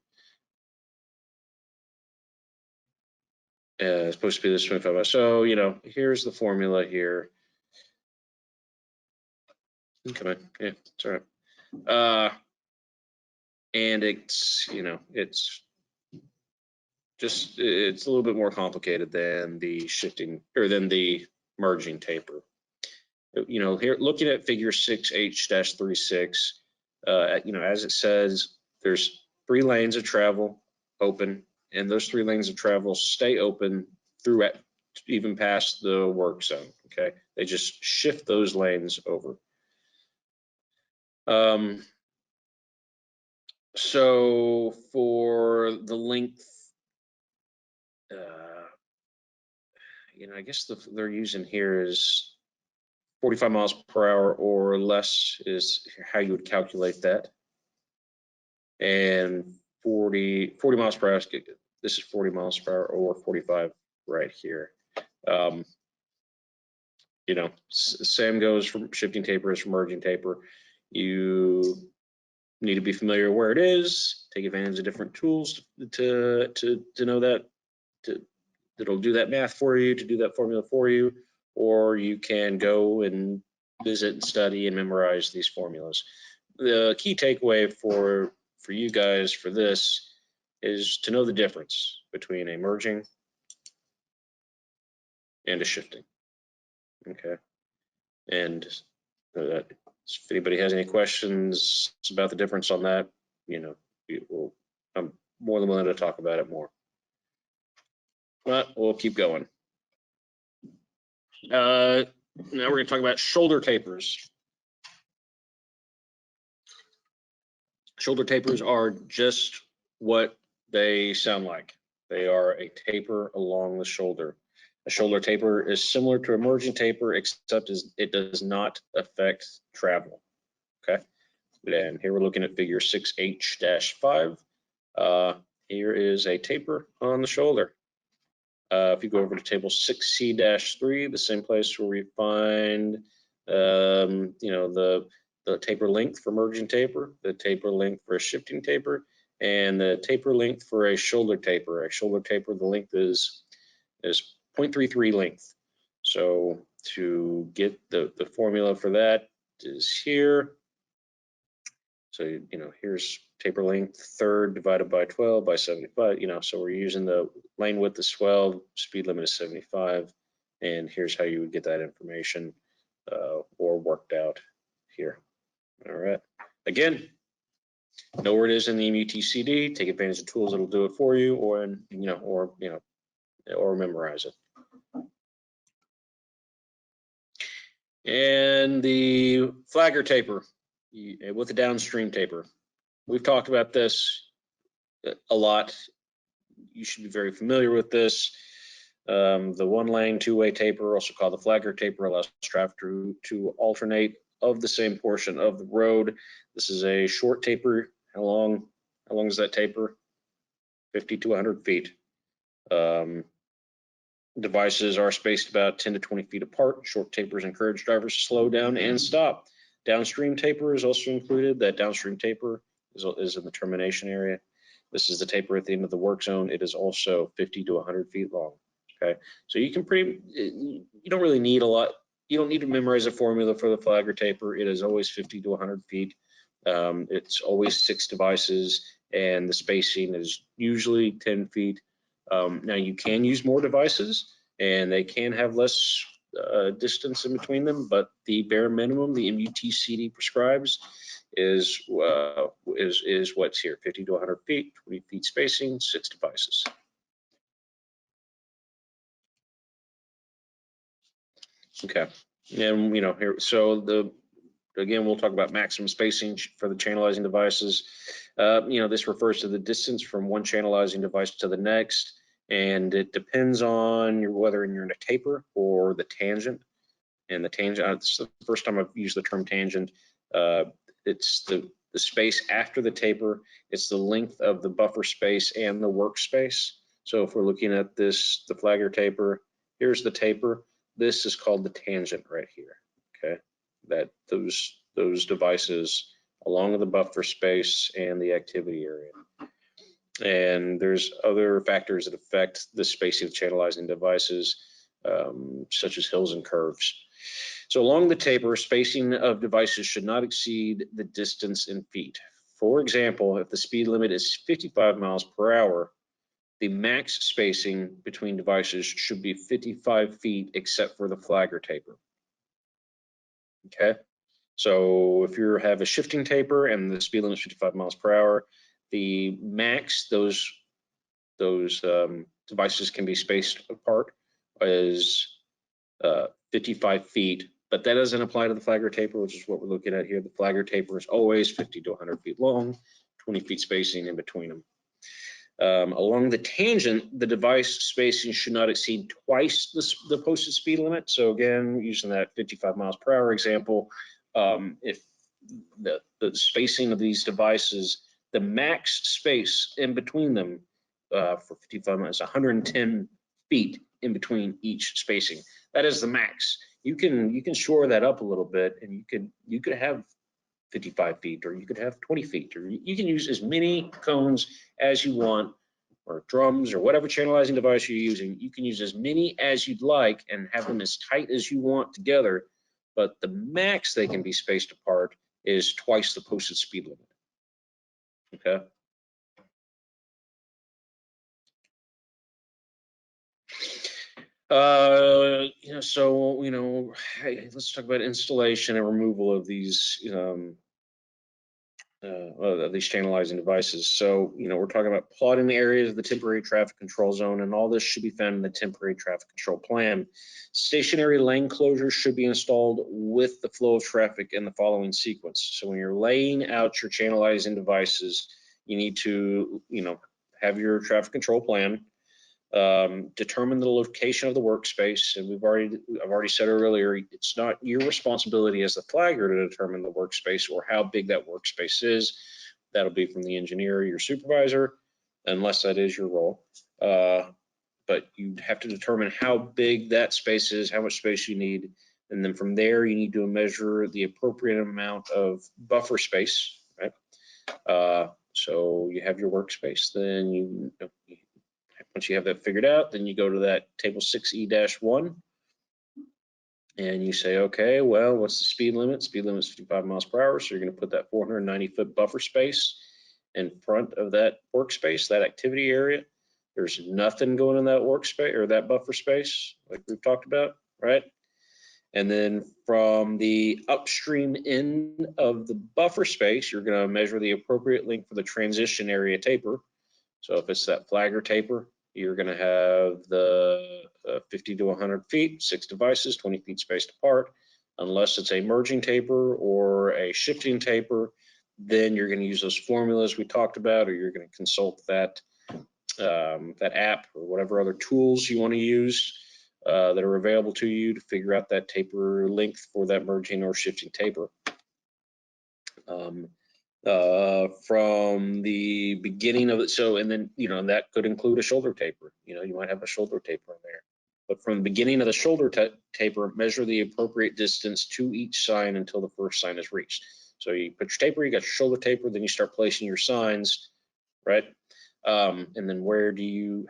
It's supposed to be this 25 miles. So, here's the formula here. Come on, yeah, it's all right. And it's, it's a little bit more complicated than the shifting or than the merging taper. Here looking at figure 6H-36, as it says, there's 3 lanes of travel open, and those 3 lanes of travel stay open throughout, even past the work zone. Okay, they just shift those lanes over. So for the length, I guess they're using here is 45 miles per hour or less is how you would calculate that. And 40 miles per hour, this is 40 miles per hour or 45 right here. Same goes for shifting taper as for merging taper. You need to be familiar where it is, take advantage of different tools to know that, that'll do that math for you, to do that formula for you, or you can go and visit and study and memorize these formulas. The key takeaway for you guys for this is to know the difference between a merging and a shifting. Okay, and if anybody has any questions about the difference on that, I'm more than willing to talk about it more. But we'll keep going. Now we're going to talk about shoulder tapers. Shoulder tapers are just what they sound like. They are a taper along the shoulder. A shoulder taper is similar to a merging taper, except it does not affect travel. Okay. And here we're looking at figure 6H-5. Here is a taper on the shoulder. If you go over to table 6C-3, the same place where we find, the the taper length for merging taper, the taper length for a shifting taper, and the taper length for a shoulder taper. A shoulder taper, the length is 0.33 length. So to get the formula for that is here. So, you know, here's taper length, third divided by 12 by 75, you know, so we're using the lane width is 12, speed limit is 75. And here's how you would get that information or worked out here. All right. Again, know where it is in the MUTCD, take advantage of tools that'll do it for you, or memorize it. And the flagger taper with the downstream taper. We've talked about this a lot. You should be very familiar with this. The one lane, two-way taper, also called the flagger taper, allows traffic to alternate of the same portion of the road. This is a short taper. How long is that taper? 50 to 100 feet. Devices are spaced about 10 to 20 feet apart. Short tapers encourage drivers to slow down and stop. Downstream taper is also included. That downstream taper is in the termination area. This is the taper at the end of the work zone. It is also 50 to 100 feet long. Okay, so you don't really need a lot. You don't need to memorize a formula for the flagger taper. It is always 50 to 100 feet. It's always 6 devices, and the spacing is usually 10 feet. Now you can use more devices, and they can have less distance in between them, but the bare minimum the MUTCD prescribes is what's here: 50 to 100 feet, 20 feet spacing, 6 devices. Okay, and here, so again, we'll talk about maximum spacing for the channelizing devices. This refers to the distance from one channelizing device to the next, and it depends on whether you're in a taper or the tangent. And the tangent, it's the first time I've used the term tangent. It's the space after the taper. It's the length of the buffer space and the workspace. So if we're looking at this, the flagger taper, here's the taper. This is called the tangent right here. Okay, that those devices along with the buffer space and the activity area. And there's other factors that affect the spacing of channelizing devices, such as hills and curves. So along the taper, spacing of devices should not exceed the distance in feet. For example, if the speed limit is 55 miles per hour, the max spacing between devices should be 55 feet except for the flagger taper. Okay, so if you have a shifting taper and the speed limit is 55 miles per hour, the max those devices can be spaced apart is 55 feet, but that doesn't apply to the flagger taper, which is what we're looking at here. The flagger taper is always 50 to 100 feet long, 20 feet spacing in between them. Along the tangent, the device spacing should not exceed twice the posted speed limit. So again, using that 55 miles per hour example, if the spacing of these devices, the max space in between them for 55 miles is 110 feet in between each spacing. That is the max. You can shore that up a little bit, and you could have 55 feet, or you could have 20 feet, or you can use as many cones as you want, or drums, or whatever channelizing device you're using. You can use as many as you'd like and have them as tight as you want together, but the max they can be spaced apart is twice the posted speed limit. Okay. Let's talk about installation and removal of these channelizing devices. So, we're talking about plotting the areas of the temporary traffic control zone, and all this should be found in the temporary traffic control plan. Stationary lane closures should be installed with the flow of traffic in the following sequence. So when you're laying out your channelizing devices, you need to, have your traffic control plan, determine the location of the workspace. And I've already said earlier, it's not your responsibility as the flagger to determine the workspace or how big that workspace is. That'll be from the engineer or your supervisor, unless that is your role. But you have to determine how big that space is, how much space you need. And then from there, you need to measure the appropriate amount of buffer space, right? So you have your workspace, then once you have that figured out, then you go to that table 6E-1 and you say, okay, well, what's the speed limit? Speed limit is 55 miles per hour. So you're going to put that 490-foot buffer space in front of that workspace, that activity area. There's nothing going in that workspace or that buffer space like we've talked about, right? And then from the upstream end of the buffer space, you're going to measure the appropriate length for the transition area taper. So if it's that flagger taper, you're going to have the 50 to 100 feet, 6 devices, 20 feet spaced apart. Unless it's a merging taper or a shifting taper, then you're going to use those formulas we talked about, or you're going to consult that that app or whatever other tools you want to use that are available to you to figure out that taper length for that merging or shifting taper. From the beginning of it, so, and then, that could include a shoulder taper. You might have a shoulder taper in there. But from the beginning of the shoulder taper, measure the appropriate distance to each sign until the first sign is reached. So you put your taper, you got your shoulder taper, then you start placing your signs, right? And then how do you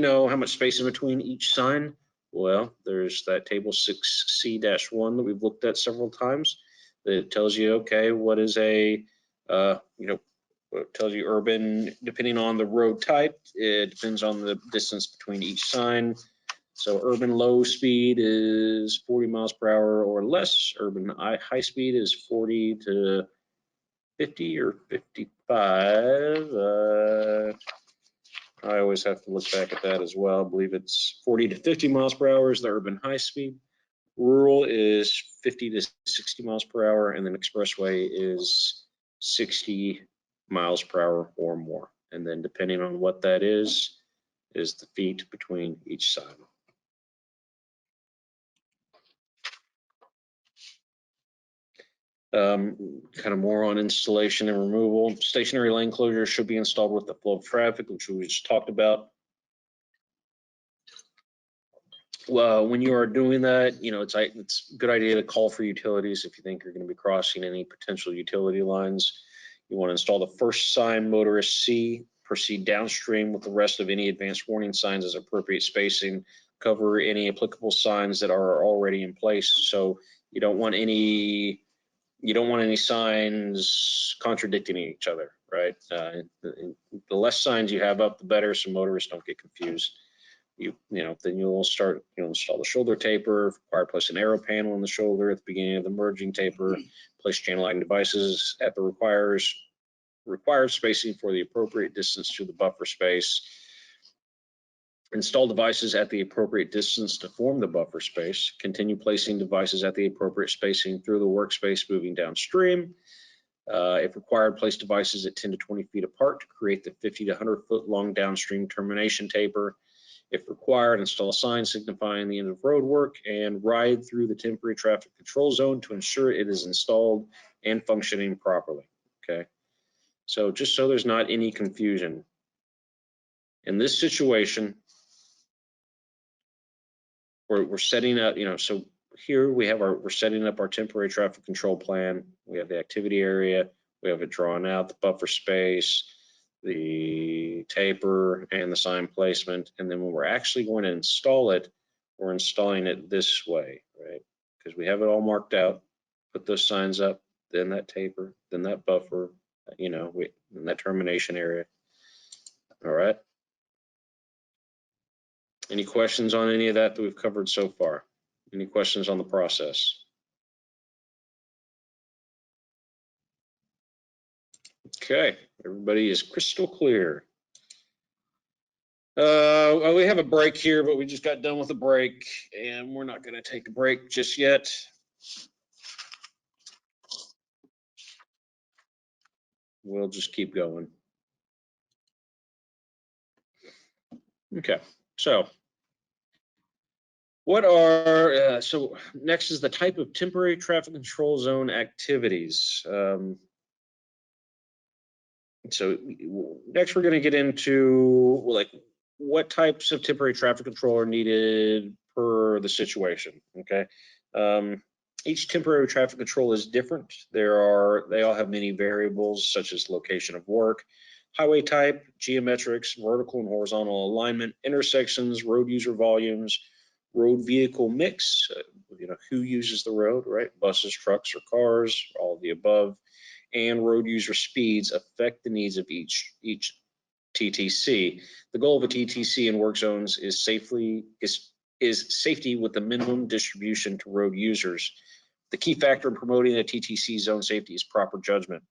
know how much space in between each sign? Well, there's that table 6C-1 that we've looked at several times that tells you, okay, what is it tells you urban, depending on the road type, it depends on the distance between each sign. So urban low speed is 40 miles per hour or less. Urban high speed is 40 to 50 or 55. I always have to look back at that as well. I believe it's 40 to 50 miles per hour is the urban high speed. Rural is 50 to 60 miles per hour, and then expressway is 60 miles per hour or more. And then depending on what that is the feet between each side. Kind of more on installation and removal. Stationary lane closures should be installed with the flow of traffic, which we just talked about. Well, when you are doing that, it's a good idea to call for utilities if you think you're going to be crossing any potential utility lines. You want to install the first sign, motorist C, proceed downstream with the rest of any advanced warning signs as appropriate spacing, cover any applicable signs that are already in place. So you don't want any signs contradicting each other, right? The less signs you have up, the better, so motorists don't get confused. Then you'll install the shoulder taper, place an arrow panel on the shoulder at the beginning of the merging taper, place channel lighting devices at the required spacing for the appropriate distance to the buffer space. Install devices at the appropriate distance to form the buffer space. Continue placing devices at the appropriate spacing through the workspace moving downstream. If required, place devices at 10 to 20 feet apart to create the 50 to 100 foot long downstream termination taper. If required, install a sign signifying the end of road work and ride through the temporary traffic control zone to ensure it is installed and functioning properly. Okay, so just so there's not any confusion, in this situation, we're setting up, so here we're setting up our temporary traffic control plan. We have the activity area, we have it drawn out, the buffer space, the taper, and the sign placement. And then when we're actually going to install it, we're installing it this way, right? Because we have it all marked out, put those signs up, then that taper, then that buffer, then that termination area. All right. Any questions on any of that we've covered so far? Any questions on the process? Okay, everybody is crystal clear. We have a break here, but we just got done with a break and we're not going to take a break just yet. We'll just keep going. Okay, so so next is the type of temporary traffic control zone activities. So next we're going to get into what types of temporary traffic control are needed per the situation. Okay, Each temporary traffic control is different. They all have many variables such as location of work, highway type, geometrics, vertical and horizontal alignment, intersections, road user volumes, road vehicle mix, who uses the road, right? Buses, trucks, or cars, all of the above, and road user speeds affect the needs of each TTC. The goal of a TTC in work zones is safety with the minimum distribution to road users. The key factor in promoting a TTC zone safety is proper judgment.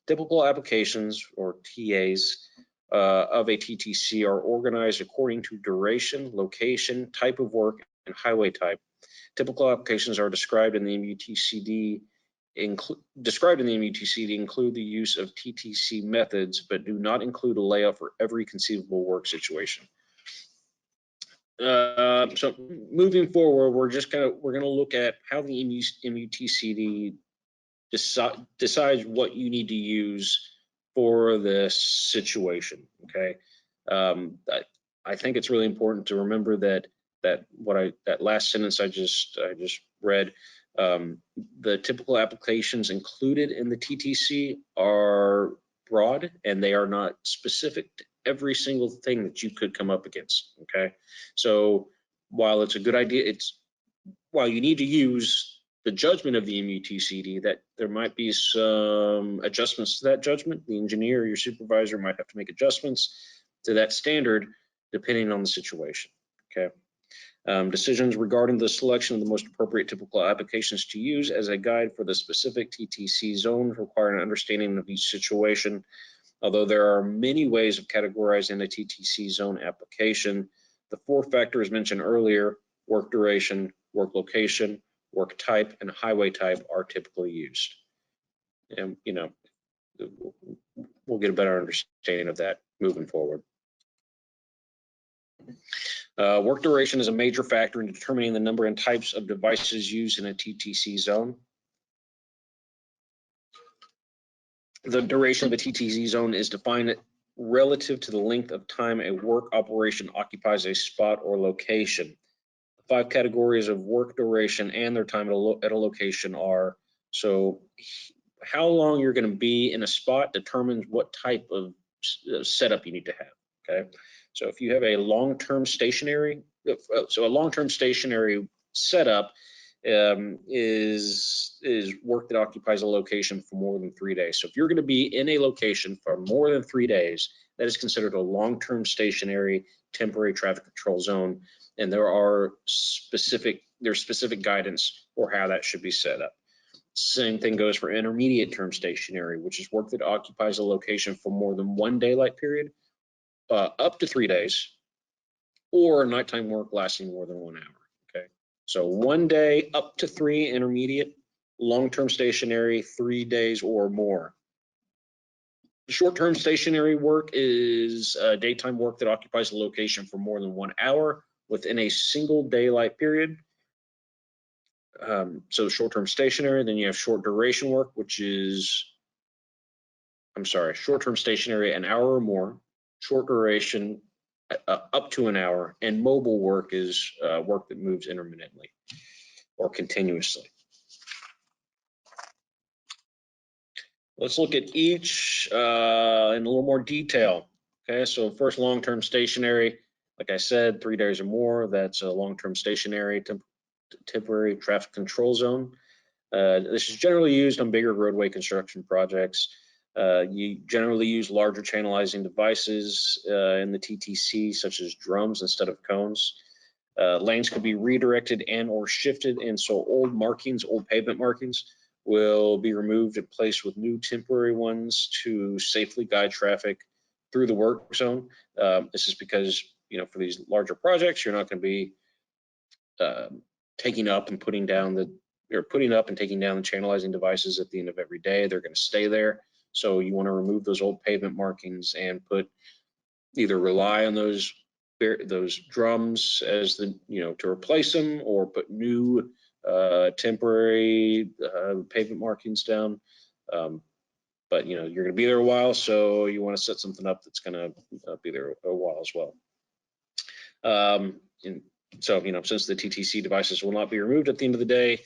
Typical applications, or TAs, of a TTC are organized according to duration, location, type of work, and highway type. Typical applications are described in the MUTCD include the use of TTC methods, but do not include a layout for every conceivable work situation. So moving forward, we're going to look at how the MUTCD decides what you need to use for this situation. Okay, I think it's really important to remember that last sentence I just read. The typical applications included in the TTC are broad, and they are not specific to every single thing that you could come up against. Okay, so while it's a good idea, while you need to use the judgment of the MUTCD, that there might be some adjustments to that judgment. The engineer or your supervisor might have to make adjustments to that standard depending on the situation. Okay. Decisions regarding the selection of the most appropriate typical applications to use as a guide for the specific TTC zone require an understanding of each situation. Although there are many ways of categorizing a TTC zone application, the 4 factors mentioned earlier, work duration, work location, work type, and highway type, are typically used. And we'll get a better understanding of that moving forward. Work duration is a major factor in determining the number and types of devices used in a TTC zone. The duration of a TTC zone is defined relative to the length of time a work operation occupies a spot or location. The 5 categories of work duration and their time at a location are, so how long you're going to be in a spot determines what type of setup you need to have. Okay, so if you have a long-term stationary, setup is work that occupies a location for more than 3 days. So if you're going to be in a location for more than 3 days, that is considered a long-term stationary temporary traffic control zone, and there's specific guidance for how that should be set up. Same thing goes for intermediate term stationary, which is work that occupies a location for more than 1 daylight period, up to 3 days, or nighttime work lasting more than 1 hour. Okay, so 1 day up to 3 intermediate, long-term stationary 3 days or more. Short-term stationary work is daytime work that occupies a location for more than 1 hour within a single daylight period. So short-term stationary, then you have short duration work, which is, short-term stationary 1 hour or more, short duration up to 1 hour, and mobile work is work that moves intermittently or continuously. Let's look at each in a little more detail. Okay, so first, long-term stationary, like I said, 3 days or more, that's a long-term stationary temporary traffic control zone. This is generally used on bigger roadway construction projects. You generally use larger channelizing devices in the TTC, such as drums instead of cones. Lanes could be redirected and or shifted, and so old pavement markings will be removed and placed with new temporary ones to safely guide traffic through the work zone. This is because, for these larger projects, you're not going to be taking up and taking down the channelizing devices at the end of every day. They're going to stay there. So you want to remove those old pavement markings and either rely on those drums as to replace them, or put new temporary pavement markings down. But you're going to be there a while, so you want to set something up that's going to be there a while as well. So, since the TTC devices will not be removed at the end of the day,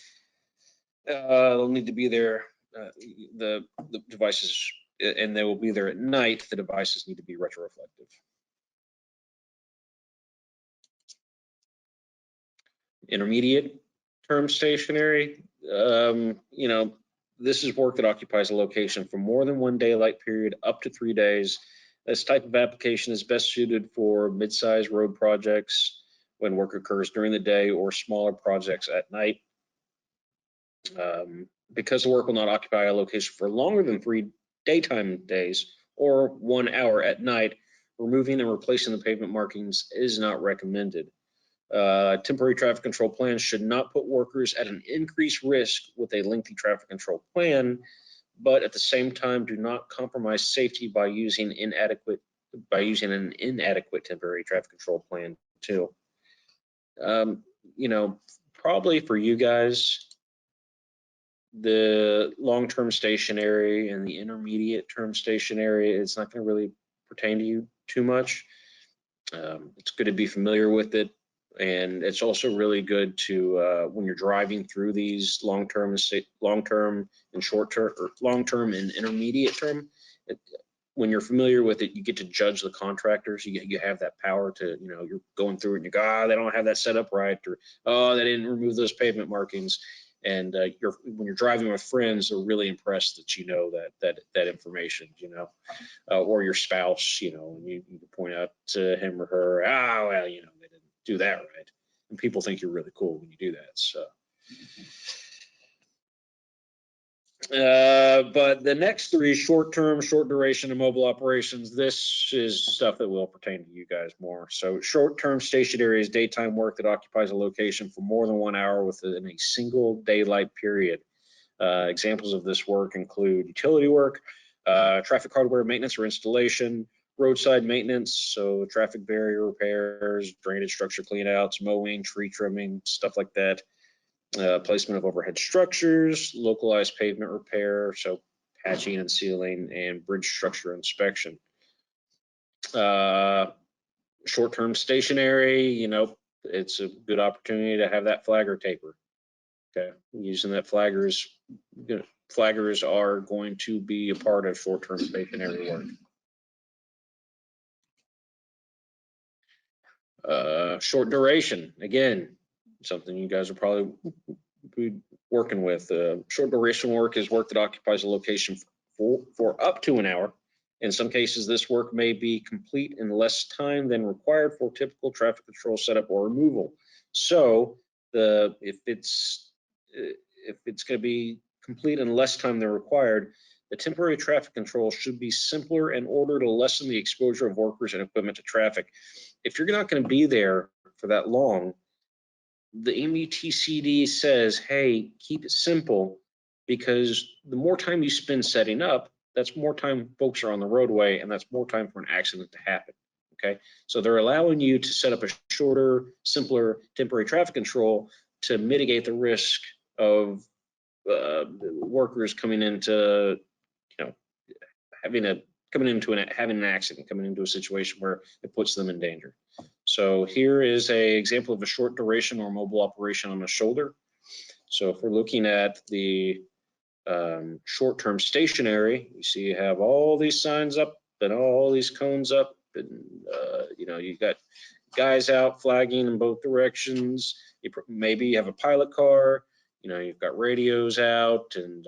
they'll need to be there. The devices, and they will be there at night. The devices need to be retroreflective. Intermediate term stationary, this is work that occupies a location for more than one daylight period up to 3 days. This type of application is best suited for mid-sized road projects when work occurs during the day or smaller projects at night. Because the work will not occupy a location for longer than 3 daytime days or 1 hour at night, removing and replacing the pavement markings is not recommended. Temporary traffic control plans should not put workers at an increased risk with a lengthy traffic control plan, but at the same time do not compromise safety by using an inadequate temporary traffic control plan too. Probably for you guys, the long-term stationary and the intermediate term stationary, it's not going to really pertain to you too much. It's good to be familiar with it. And it's also really good to, when you're driving through these long-term and short-term, or long-term and intermediate term, when you're familiar with it, you get to judge the contractors. You have that power to, you're going through it and you go, they don't have that set up right, or, they didn't remove those pavement markings. And when you're driving with friends, they're really impressed that you know that information, or your spouse, and you can point out to him or her, they didn't do that right. And people think you're really cool when you do that. So, but the next three, short-term, short duration, and mobile operations, this is stuff that will pertain to you guys more. So short-term stationary is daytime work that occupies a location for more than 1 hour within a single daylight period. Examples of this work include utility work, traffic hardware maintenance or installation, roadside maintenance, so traffic barrier repairs, drainage structure cleanouts, mowing, tree trimming, stuff like that. Placement of overhead structures, localized pavement repair, so patching and sealing, and bridge structure inspection. Short-term stationary, it's a good opportunity to have that flagger taper. Okay, using that flaggers are going to be a part of short-term stationary work. Short duration, again, something you guys will probably be working with. Short duration work is work that occupies a location for up to an hour. In some cases, this work may be complete in less time than required for typical traffic control setup or removal. So if it's going to be complete in less time than required, the temporary traffic control should be simpler in order to lessen the exposure of workers and equipment to traffic. If you're not going to be there for that long, the MUTCD says, hey, keep it simple, because the more time you spend setting up, that's more time folks are on the roadway, and that's more time for an accident to happen. Okay, so they're allowing you to set up a shorter, simpler temporary traffic control to mitigate the risk of workers coming into, having an accident, coming into a situation where it puts them in danger. So here is an example of a short duration or mobile operation on a shoulder. So if we're looking at the short-term stationary, you see you have all these signs up and all these cones up, and you've got guys out flagging in both directions. Maybe you have a pilot car, you've got radios out, and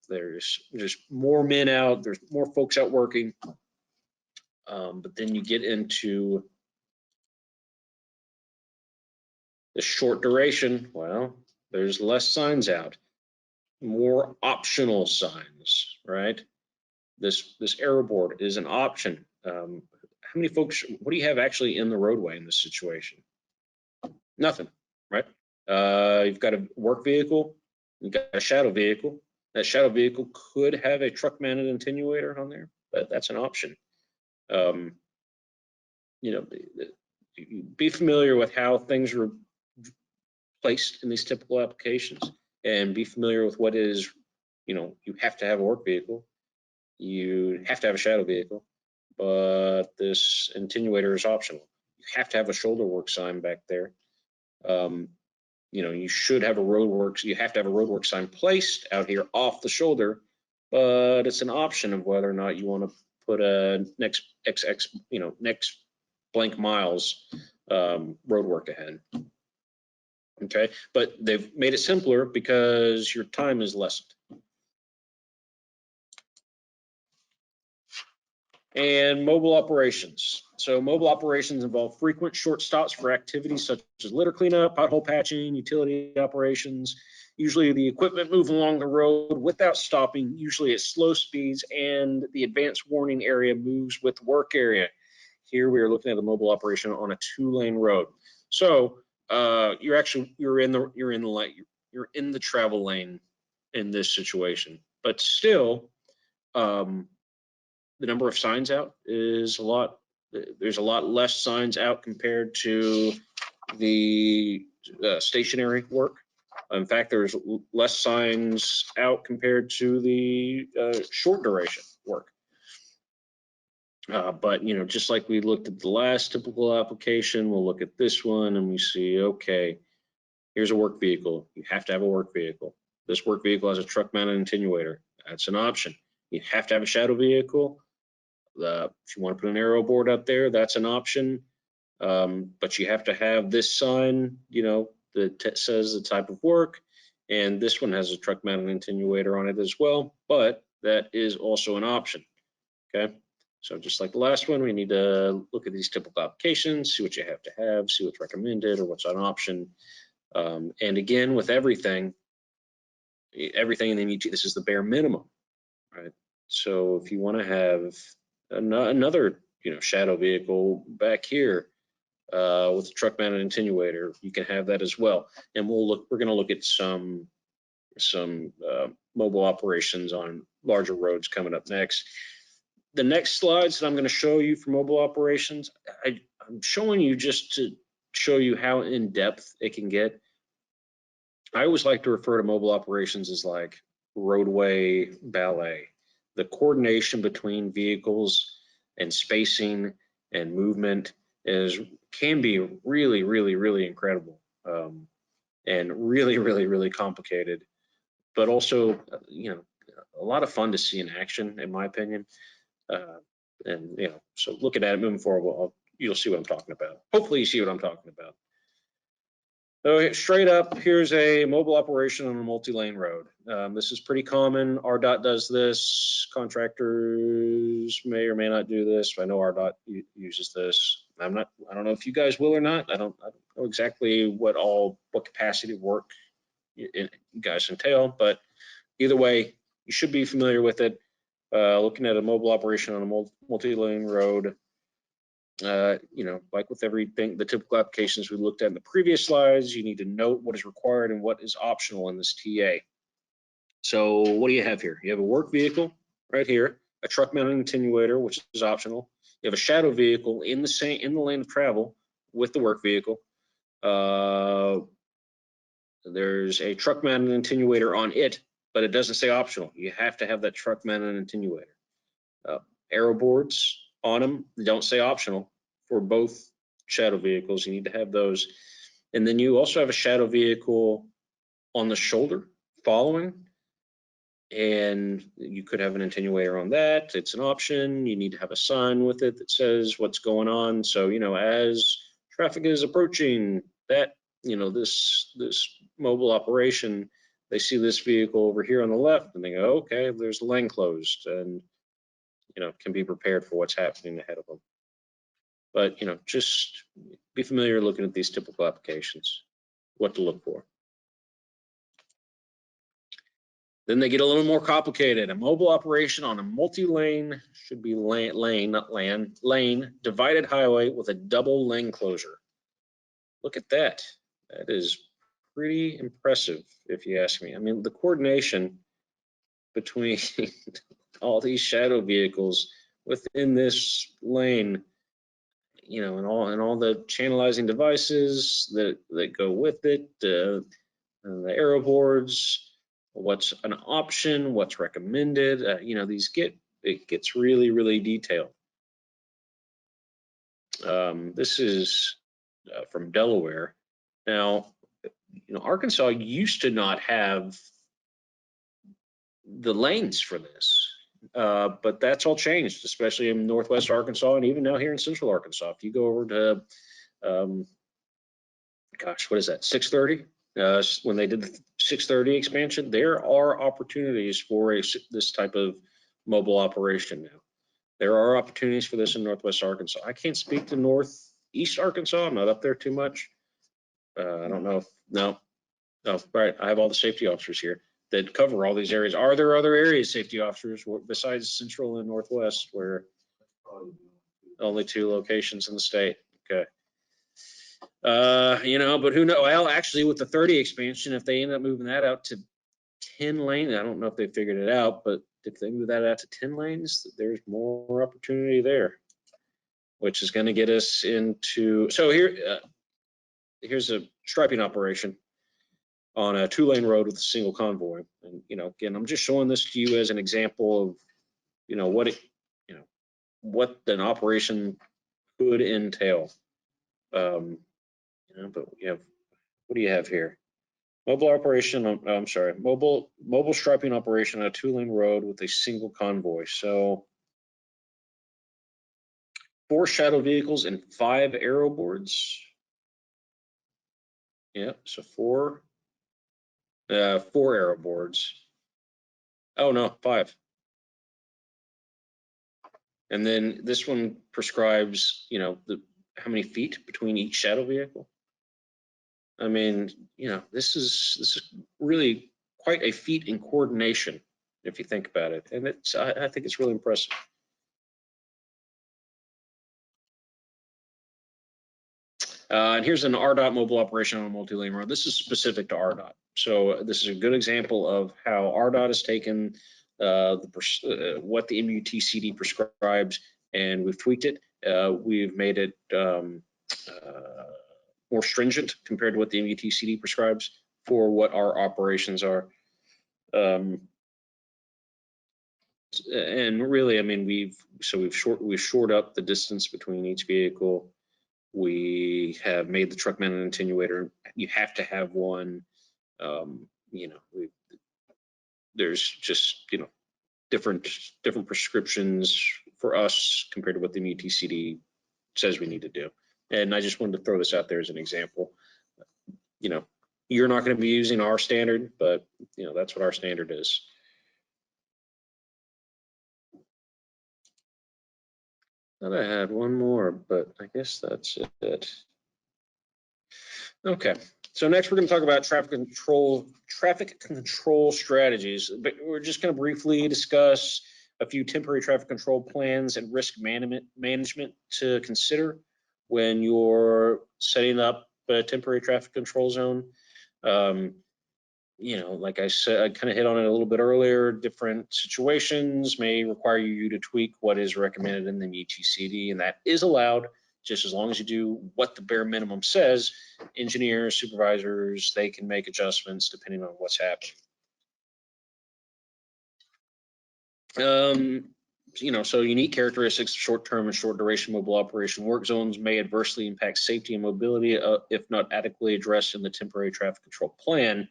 there's just more men out, there's more folks out working. But then you get into the short duration. Well, there's less signs out, more optional signs, right? This arrow board is an option. How many folks, what do you have actually in the roadway in this situation? Nothing, right? You've got a work vehicle, you've got a shadow vehicle. That shadow vehicle could have a truck mounted attenuator on there, but that's an option. Be familiar with how things are placed in these typical applications, and be familiar with what is, you have to have a work vehicle, you have to have a shadow vehicle, but this attenuator is optional. You have to have a shoulder work sign back there. You should have a roadworks. You have to have a roadwork sign placed out here off the shoulder, but it's an option of whether or not you want to put a next next blank miles roadwork ahead. Okay, but they've made it simpler because your time is lessened. And mobile operations. So mobile operations involve frequent short stops for activities such as litter cleanup, pothole patching, utility operations. Usually the equipment move along the road without stopping, usually at slow speeds, and the advanced warning area moves with work area. Here we are looking at a mobile operation on a 2-lane road. So you're in the travel lane in this situation, but still, the number of signs out is a lot. There's a lot less signs out compared to the stationary work. In fact, there's less signs out compared to the short duration work. But just like we looked at the last typical application, we'll look at this one and we see, okay, here's a work vehicle. You have to have a work vehicle. This work vehicle has a truck mounted attenuator. That's an option. You have to have a shadow vehicle. If you want to put an aero board up there, that's an option. But you have to have this sign, that says the type of work. And this one has a truck mounted attenuator on it as well, but that is also an option. Okay. So just like the last one, we need to look at these typical applications, see what you have to have, see what's recommended or what's an option. And again, with everything in the MUT, this is the bare minimum, right? So if you want to have another shadow vehicle back here with a truck mounted attenuator, you can have that as well. And we're going to look at some mobile operations on larger roads coming up next. The next slides that I'm going to show you for mobile operations, I'm showing you just to show you how in depth it can get. I always like to refer to mobile operations as like roadway ballet. The coordination between vehicles and spacing and movement can be really, really, really incredible, and really, really, really complicated, but also a lot of fun to see in action, in my opinion. And so looking at it moving forward, you'll see what I'm talking about. Hopefully you see what I'm talking about. So straight up, here's a mobile operation on a multi-lane road. This is pretty common. RDOT does this. Contractors may or may not do this. I know RDOT uses this. I don't know if you guys will or not. I don't know exactly what capacity of work you guys entail, but either way, you should be familiar with it. Looking at a mobile operation on a multi-lane road, like with everything, the typical applications we looked at in the previous slides, you need to note what is required and what is optional in this TA. So what do you have here? You have a work vehicle right here, a truck mounted attenuator, which is optional. You have a shadow vehicle in the lane of travel with the work vehicle. There's a truck mounted attenuator on it, but it doesn't say optional. You have to have that truck mounted attenuator. Aero boards on them, they don't say optional for both shadow vehicles. You need to have those. And then you also have a shadow vehicle on the shoulder following, and you could have an attenuator on that. It's an option. You need to have a sign with it that says what's going on. So, as traffic is approaching that, this mobile operation, they see this vehicle over here on the left and they go, okay, there's the lane closed, and can be prepared for what's happening ahead of them. But just be familiar looking at these typical applications, what to look for. Then they get a little more complicated. A mobile operation on a multi-lane should be lane divided highway with a double lane closure. Look at that. That is pretty impressive, if you ask me. I mean, the coordination between all these shadow vehicles within this lane, and all the channelizing devices that go with it, the aero boards, what's an option, what's recommended, it gets really, really detailed. This is from Delaware. Now, Arkansas used to not have the lanes for this, but that's all changed, especially in Northwest Arkansas and even now here in Central Arkansas. If you go over to, gosh, what is that, 630? When they did the 630 expansion, there are opportunities for this type of mobile operation now. There are opportunities for this in Northwest Arkansas. I can't speak to Northeast Arkansas. I'm not up there too much. I don't know. No, right. I have all the safety officers here that cover all these areas. Are there other areas, safety officers, besides Central and Northwest, where only 2 locations in the state? Okay. But who knows? Well, actually, with the 30 expansion, if they end up moving that out to 10 lanes, I don't know if they figured it out, but if they move that out to 10 lanes, there's more opportunity there, which is going to get us into. So here's a striping operation on a 2-lane road with a single convoy. And, again, I'm just showing this to you as an example of, what an operation could entail. But we have, what do you have here? Mobile operation, I'm sorry, mobile striping operation on a 2-lane road with a single convoy. So 4 shadow vehicles and 5 aero boards. Yeah, so 4 aero boards. Oh no, 5. And then this one prescribes, how many feet between each shadow vehicle. I mean, this is really quite a feat in coordination if you think about it, and I think it's really impressive. And here's an RDOT mobile operation on a multi-lane road. This is specific to RDOT. So this is a good example of how RDOT has taken what the MUTCD prescribes, and we've tweaked it. We've made it more stringent compared to what the MUTCD prescribes for what our operations are. And really, I mean, we've shored up the distance between each vehicle. We have made the truck mounted attenuator. You have to have one. There's just different prescriptions for us compared to what the MUTCD says we need to do. And I just wanted to throw this out there as an example. You're not going to be using our standard, but that's what our standard is. Thought I had one more, but I guess that's it. Okay, so next we're going to talk about traffic control strategies, but we're just going to briefly discuss a few temporary traffic control plans and risk management to consider when you're setting up a temporary traffic control zone. Like I said, I kind of hit on it a little bit earlier. Different situations may require you to tweak what is recommended in the MUTCD, and that is allowed just as long as you do what the bare minimum says. Engineers, supervisors, they can make adjustments depending on what's happening. So unique characteristics of short-term and short-duration mobile operation work zones may adversely impact safety and mobility if not adequately addressed in the temporary traffic control plan.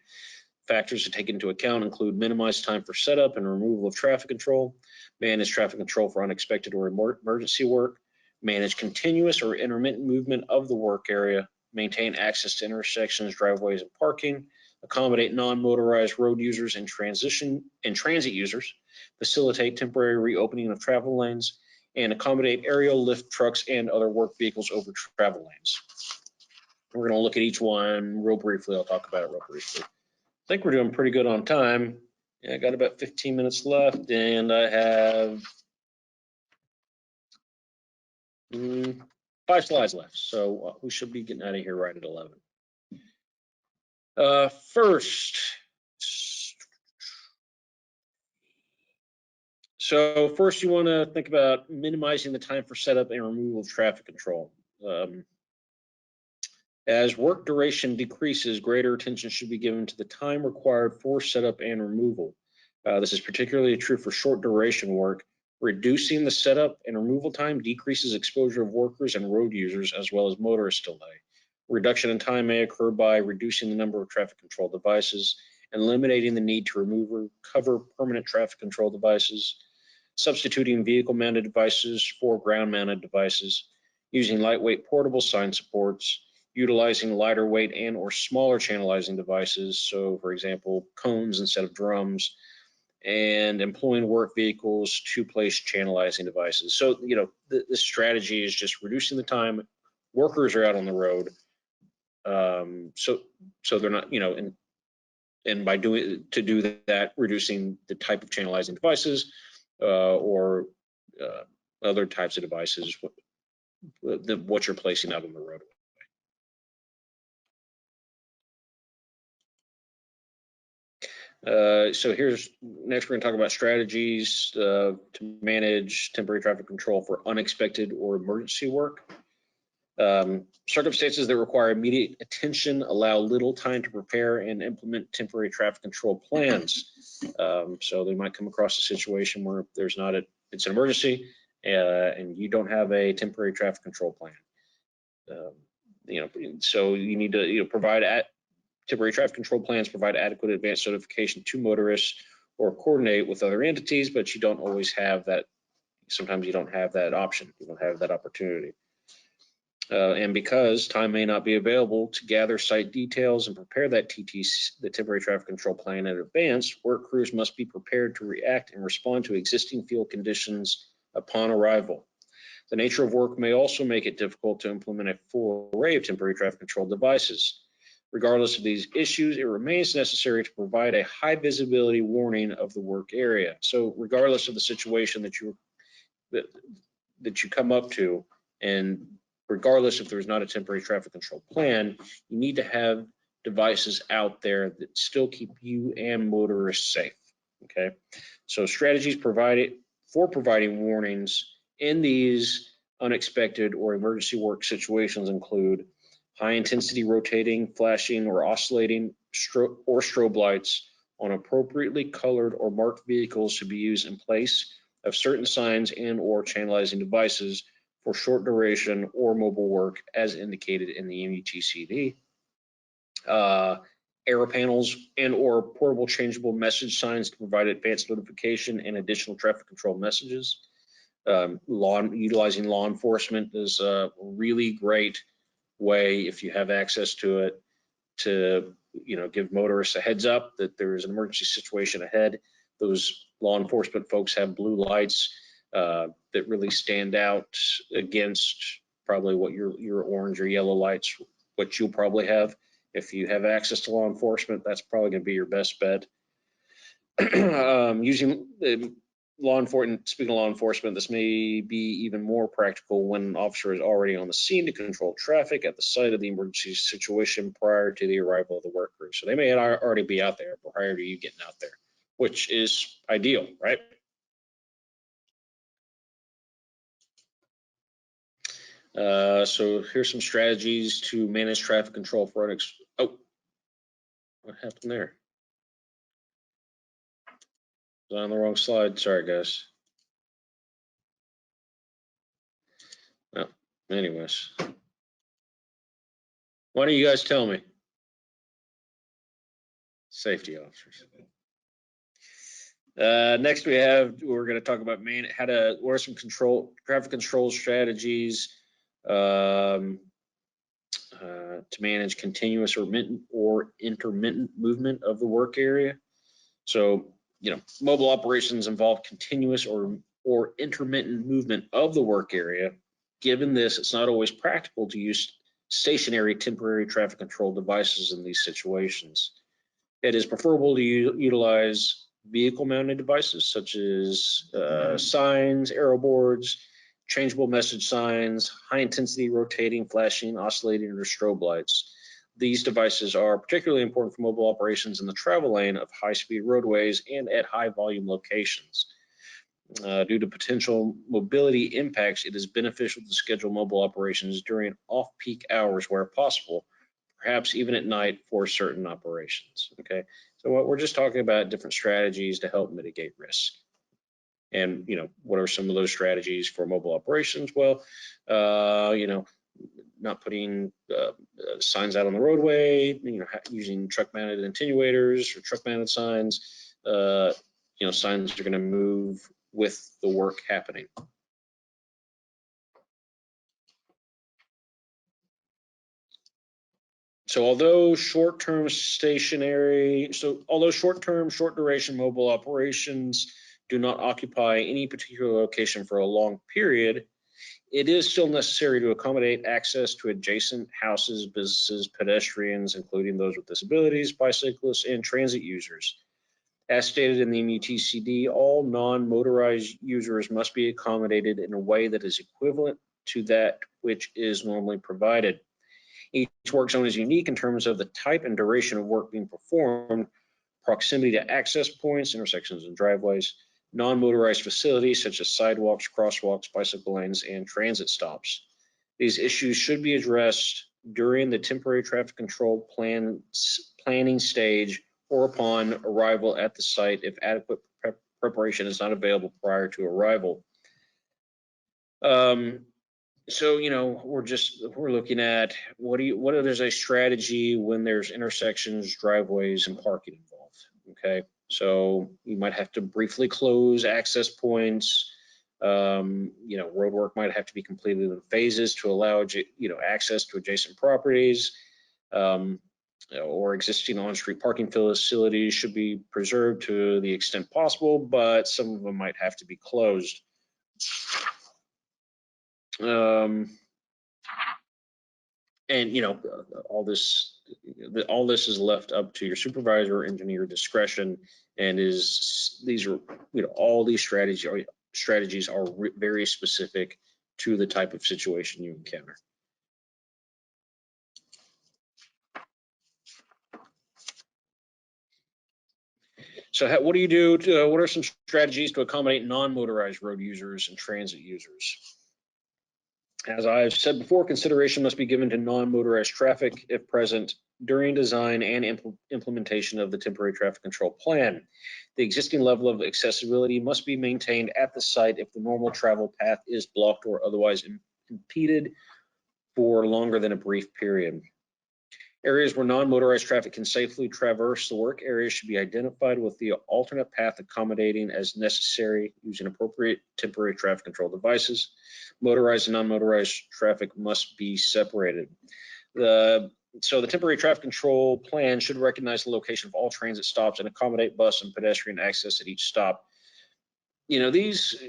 Factors to take into account include minimized time for setup and removal of traffic control, manage traffic control for unexpected or emergency work, manage continuous or intermittent movement of the work area, maintain access to intersections, driveways, and parking, accommodate non-motorized road users and transit users, facilitate temporary reopening of travel lanes, and accommodate aerial lift trucks and other work vehicles over travel lanes. We're going to look at each one real briefly. I'll talk about it real briefly. I think we're doing pretty good on time. I got about 15 minutes left, and I have 5 slides left, so we should be getting out of here right at 11. First, you want to think about minimizing the time for setup and removal of traffic control. As work duration decreases, greater attention should be given to the time required for setup and removal. This is particularly true for short duration work, Reducing the setup and removal time decreases exposure of workers and road users as well as motorist delay. Reduction in time may occur by reducing the number of traffic control devices, eliminating the need to remove or cover permanent traffic control devices, substituting vehicle-mounted devices for ground-mounted devices, using lightweight portable sign supports, utilizing lighter weight and or smaller channelizing devices, so for example, cones instead of drums, and employing work vehicles to place channelizing devices. So, you know, the strategy is just reducing the time workers are out on the road. So they're not, you know, and by doing that, reducing the type of channelizing devices or other types of devices, what you're placing out on the road. So here's next we're going to talk about strategies to manage temporary traffic control for unexpected or emergency work. Circumstances that require immediate attention allow little time to prepare and implement temporary traffic control plans. So they might come across a situation where there's not it's an emergency and you don't have a temporary traffic control plan. You know, so you need to provide temporary traffic control plans, provide adequate advance notification to motorists or coordinate with other entities, but you don't always have that. Sometimes you don't have that option. You don't have that opportunity. And because time may not be available to gather site details and prepare that the temporary traffic control plan in advance, work crews must be prepared to react and respond to existing field conditions upon arrival. The nature of work may also make it difficult to implement a full array of temporary traffic control devices. Regardless of these issues, it remains necessary to provide a high visibility warning of the work area. So regardless of the situation that you come up to, and regardless if there's not a temporary traffic control plan, you need to have devices out there that still keep you and motorists safe, okay? So strategies provided for providing warnings in these unexpected or emergency work situations include high intensity rotating, flashing, or oscillating strobe lights on appropriately colored or marked vehicles to be used in place of certain signs and or channelizing devices for short duration or mobile work as indicated in the MUTCD. Arrow panels and or portable changeable message signs to provide advanced notification and additional traffic control messages. Utilizing law enforcement is a really great way, if you have access to it, to give motorists a heads up that there is an emergency situation ahead. Those law enforcement folks have blue lights that really stand out against probably what your orange or yellow lights, what you'll probably have. If you have access to law enforcement, that's probably going to be your best bet. Using law enforcement, speaking of law enforcement, this may be even more practical when an officer is already on the scene to control traffic at the site of the emergency situation prior to the arrival of the work crew. So they may already be out there prior to you getting out there, which is ideal, right? So here's some strategies to manage traffic control for oh, what happened there? Was I on the wrong slide? Sorry, guys. Well, anyways, why don't you guys tell me? Safety officers. Next, we're going to talk about what are some traffic control strategies to manage continuous or intermittent movement of the work area. So, mobile operations involve continuous or intermittent movement of the work area. Given this, it's not always practical to use stationary temporary traffic control devices in these situations. It is preferable to utilize vehicle-mounted devices such as signs, arrow boards, changeable message signs, high-intensity rotating, flashing, oscillating, or strobe lights. These devices are particularly important for mobile operations in the travel lane of high-speed roadways and at high-volume locations. Due to potential mobility impacts, it is beneficial to schedule mobile operations during off-peak hours where possible, perhaps even at night for certain operations. Okay, so what we're just talking about different strategies to help mitigate risk. And, what are some of those strategies for mobile operations? Well, not putting signs out on the roadway, using truck mounted attenuators or truck mounted signs. Signs are going to move with the work happening. So although short-term, short-duration mobile operations do not occupy any particular location for a long period, it is still necessary to accommodate access to adjacent houses, businesses, pedestrians, including those with disabilities, bicyclists, and transit users. As stated in the MUTCD, all non-motorized users must be accommodated in a way that is equivalent to that which is normally provided. Each work zone is unique in terms of the type and duration of work being performed, proximity to access points, intersections and driveways, non-motorized facilities such as sidewalks, crosswalks, bicycle lanes, and transit stops. These issues should be addressed during the temporary traffic control planning stage or upon arrival at the site if adequate preparation is not available prior to arrival. So, we're looking at what is a strategy when there's intersections, driveways, and parking involved. Okay, so you might have to briefly close access points. Road work might have to be completed in phases to allow access to adjacent properties. Or existing on-street parking facilities should be preserved to the extent possible, but some of them might have to be closed. And all this is left up to your supervisor or engineer discretion, and all these strategies are very specific to the type of situation you encounter. So what do you do? What are some strategies to accommodate non-motorized road users and transit users? As I've said before, consideration must be given to non-motorized traffic if present during design and implementation of the temporary traffic control plan. The existing level of accessibility must be maintained at the site if the normal travel path is blocked or otherwise impeded for longer than a brief period. Areas where non-motorized traffic can safely traverse the work area should be identified with the alternate path accommodating as necessary using appropriate temporary traffic control devices. Motorized and non-motorized traffic must be separated. So the temporary traffic control plan should recognize the location of all transit stops and accommodate bus and pedestrian access at each stop. These,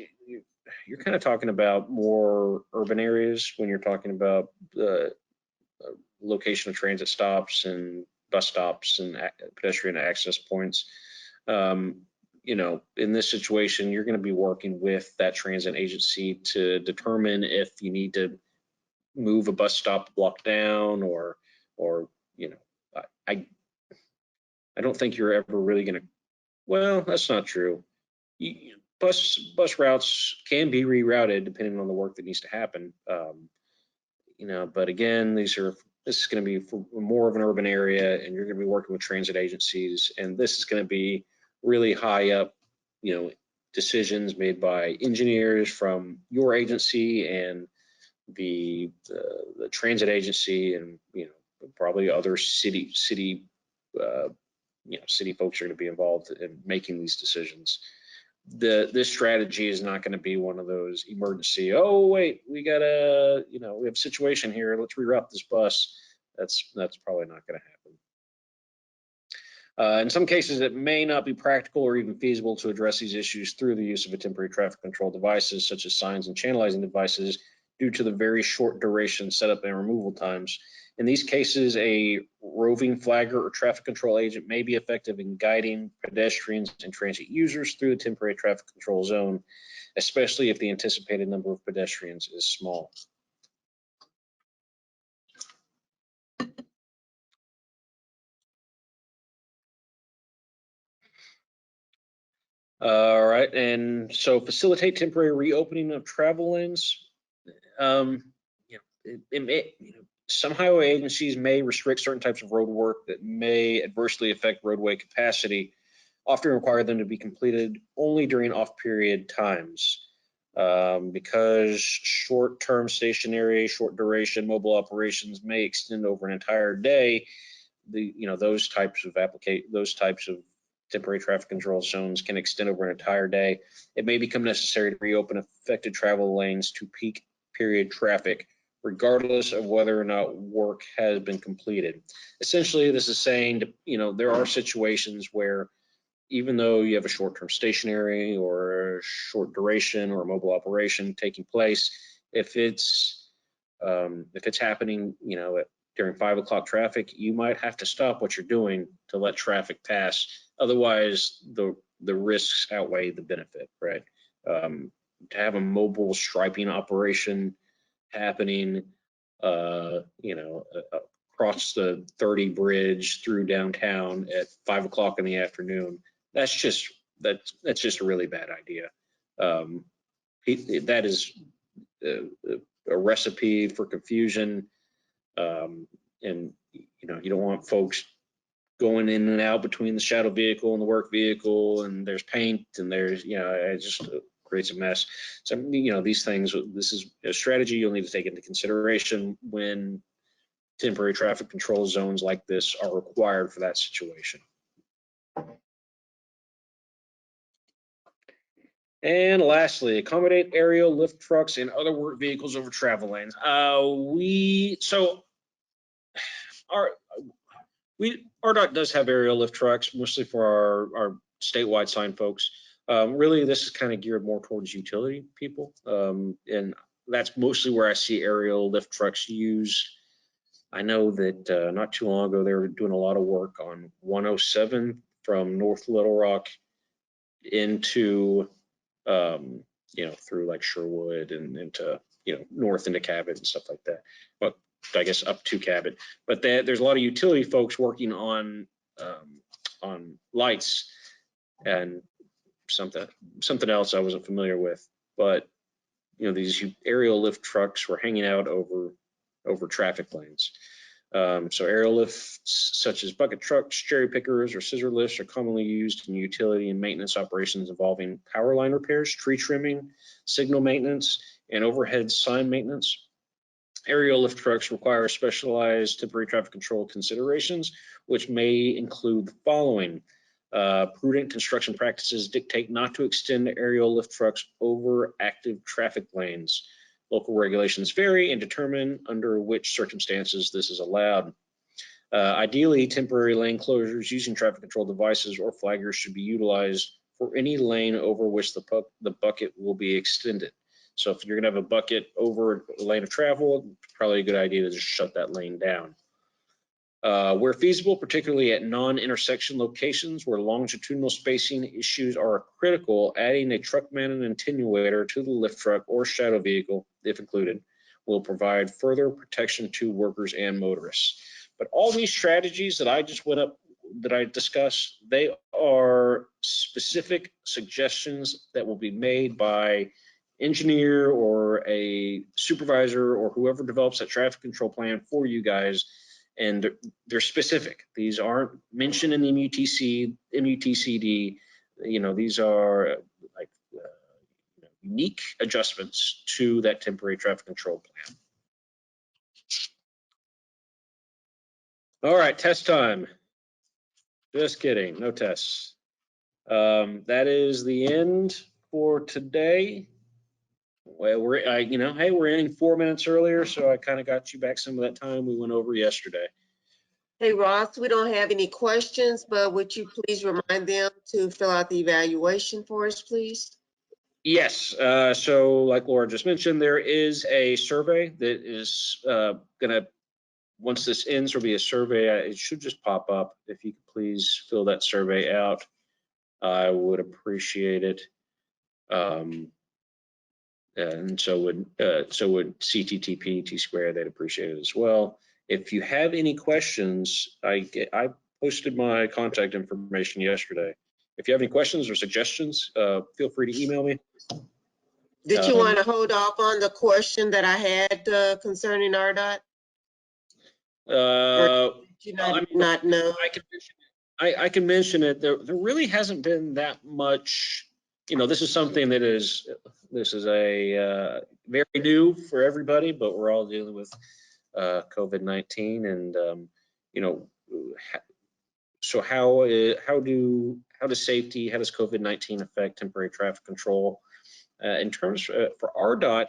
you're kind of talking about more urban areas when you're talking about the location of transit stops and bus stops and pedestrian access points. In this situation, you're going to be working with that transit agency to determine if you need to move a bus stop block down or I don't think you're ever really going to, well, that's not true. Bus routes can be rerouted depending on the work that needs to happen. But again, this is going to be for more of an urban area, and you're going to be working with transit agencies, and this is going to be really high up, decisions made by engineers from your agency and the transit agency, and probably other city folks are going to be involved in making these decisions. This strategy is not going to be one of those emergency, oh wait, we have a situation here, let's reroute this bus. That's probably not going to happen. In some cases, it may not be practical or even feasible to address these issues through the use of a temporary traffic control devices such as signs and channelizing devices due to the very short duration setup and removal times. In these cases, a roving flagger or traffic control agent may be effective in guiding pedestrians and transit users through the temporary traffic control zone, especially if the anticipated number of pedestrians is small. All right, and so facilitate temporary reopening of travel lanes. Some highway agencies may restrict certain types of road work that may adversely affect roadway capacity. often require them to be completed only during off-period times. Because short-term stationary, short duration mobile operations may extend over an entire day, those types of temporary traffic control zones can extend over an entire day. It may become necessary to reopen affected travel lanes to peak period traffic, regardless of whether or not work has been completed. Essentially, this is saying, there are situations where even though you have a short-term stationary or a short duration or a mobile operation taking place, if it's happening, during 5 o'clock traffic, you might have to stop what you're doing to let traffic pass. Otherwise, the risks outweigh the benefit, right? To have a mobile striping operation happening, across the 30 bridge through downtown at 5 o'clock in the afternoon, that's just a really bad idea. That is a recipe for confusion. And you don't want folks going in and out between the shadow vehicle and the work vehicle, and there's paint and there's, it just creates a mess. So, these things, this is a strategy you'll need to take into consideration when temporary traffic control zones like this are required for that situation. And lastly, accommodate aerial lift trucks and other work vehicles over travel lanes. RDOT does have aerial lift trucks, mostly for our statewide sign folks. Really, this is kind of geared more towards utility people. And that's mostly where I see aerial lift trucks used. I know that not too long ago, they were doing a lot of work on 107 from North Little Rock into, through like Sherwood and into, north into Cabot and stuff like that. But I guess up to Cabot. But there's a lot of utility folks working on lights and something else I wasn't familiar with. But, these aerial lift trucks were hanging out over traffic lanes. So aerial lifts such as bucket trucks, cherry pickers, or scissor lifts are commonly used in utility and maintenance operations involving power line repairs, tree trimming, signal maintenance, and overhead sign maintenance. Aerial lift trucks require specialized temporary traffic control considerations, which may include the following. Prudent construction practices dictate not to extend aerial lift trucks over active traffic lanes. Local regulations vary and determine under which circumstances this is allowed. Ideally, temporary lane closures using traffic control devices or flaggers should be utilized for any lane over which the bucket will be extended. So if you're going to have a bucket over a lane of travel, probably a good idea to just shut that lane down. Where feasible, particularly at non-intersection locations where longitudinal spacing issues are critical, adding a truck mounted attenuator to the lift truck or shadow vehicle, if included, will provide further protection to workers and motorists. But all these strategies that I discussed, they are specific suggestions that will be made by engineer or a supervisor or whoever develops that traffic control plan for you guys. And they're specific. These aren't mentioned in the MUTCD. These are like unique adjustments to that temporary traffic control plan. All right, test time. Just kidding, no tests. That is the end for today. Well, we're ending 4 minutes earlier, so I kind of got you back some of that time we went over yesterday. Hey, Ross, we don't have any questions, but would you please remind them to fill out the evaluation for us, please? Yes. So like Laura just mentioned, there is a survey that is gonna, once this ends, there'll be a survey. It should just pop up. If you could please fill that survey out, I would appreciate it. And so would CTTP T-Square. They'd appreciate it as well. If you have any questions, I posted my contact information yesterday. If you have any questions or suggestions, feel free to email me. Did you want to hold off on the question that I had concerning RDOT? Did you not know? I can mention it. There really hasn't been that much. This is something that is a very new for everybody, but we're all dealing with COVID-19, and so how does safety, how does COVID-19 affect temporary traffic control? In terms for RDOT,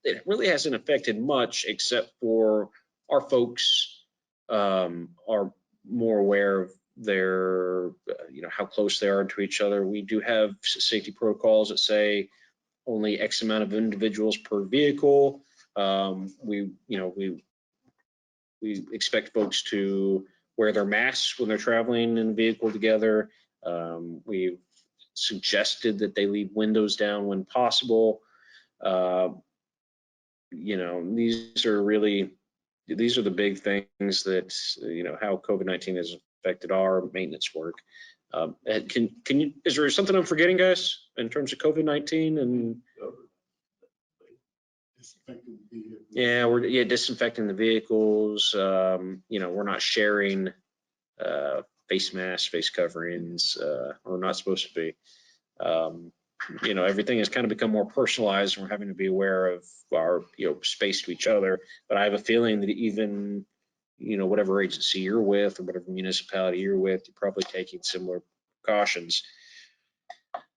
it really hasn't affected much, except for our folks are more aware of their, how close they are to each other. We do have safety protocols that say only X amount of individuals per vehicle. We expect folks to wear their masks when they're traveling in a vehicle together. We've suggested that they leave windows down when possible. These are the big things that, how COVID-19 has affected our maintenance work. Is there something I'm forgetting, guys, in terms of COVID-19? And we're disinfecting the vehicles. We're not sharing face masks, face coverings. We're not supposed to be. Everything has kind of become more personalized, and we're having to be aware of our space to each other. But I have a feeling that even whatever agency you're with or whatever municipality you're with, you're probably taking similar precautions.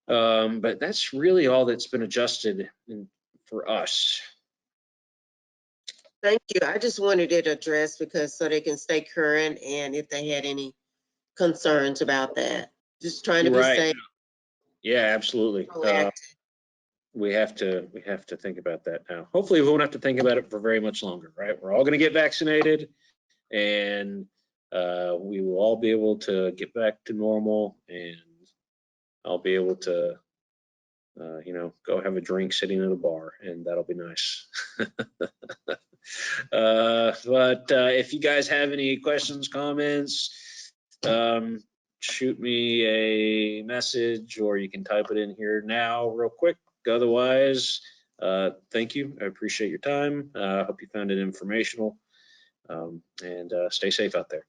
But that's really all that's been adjusted for us. Thank you. I just wanted it addressed so they can stay current, and if they had any concerns about that. Just trying to be safe. Yeah, absolutely. We have to think about that now. Hopefully we won't have to think about it for very much longer, right? We're all going to get vaccinated, and we will all be able to get back to normal, and I'll be able to go have a drink sitting at a bar, and that'll be nice. But if you guys have any questions, comments, shoot me a message, or you can type it in here now real quick. Otherwise, thank you. I appreciate your time. I hope you found it informational, and stay safe out there.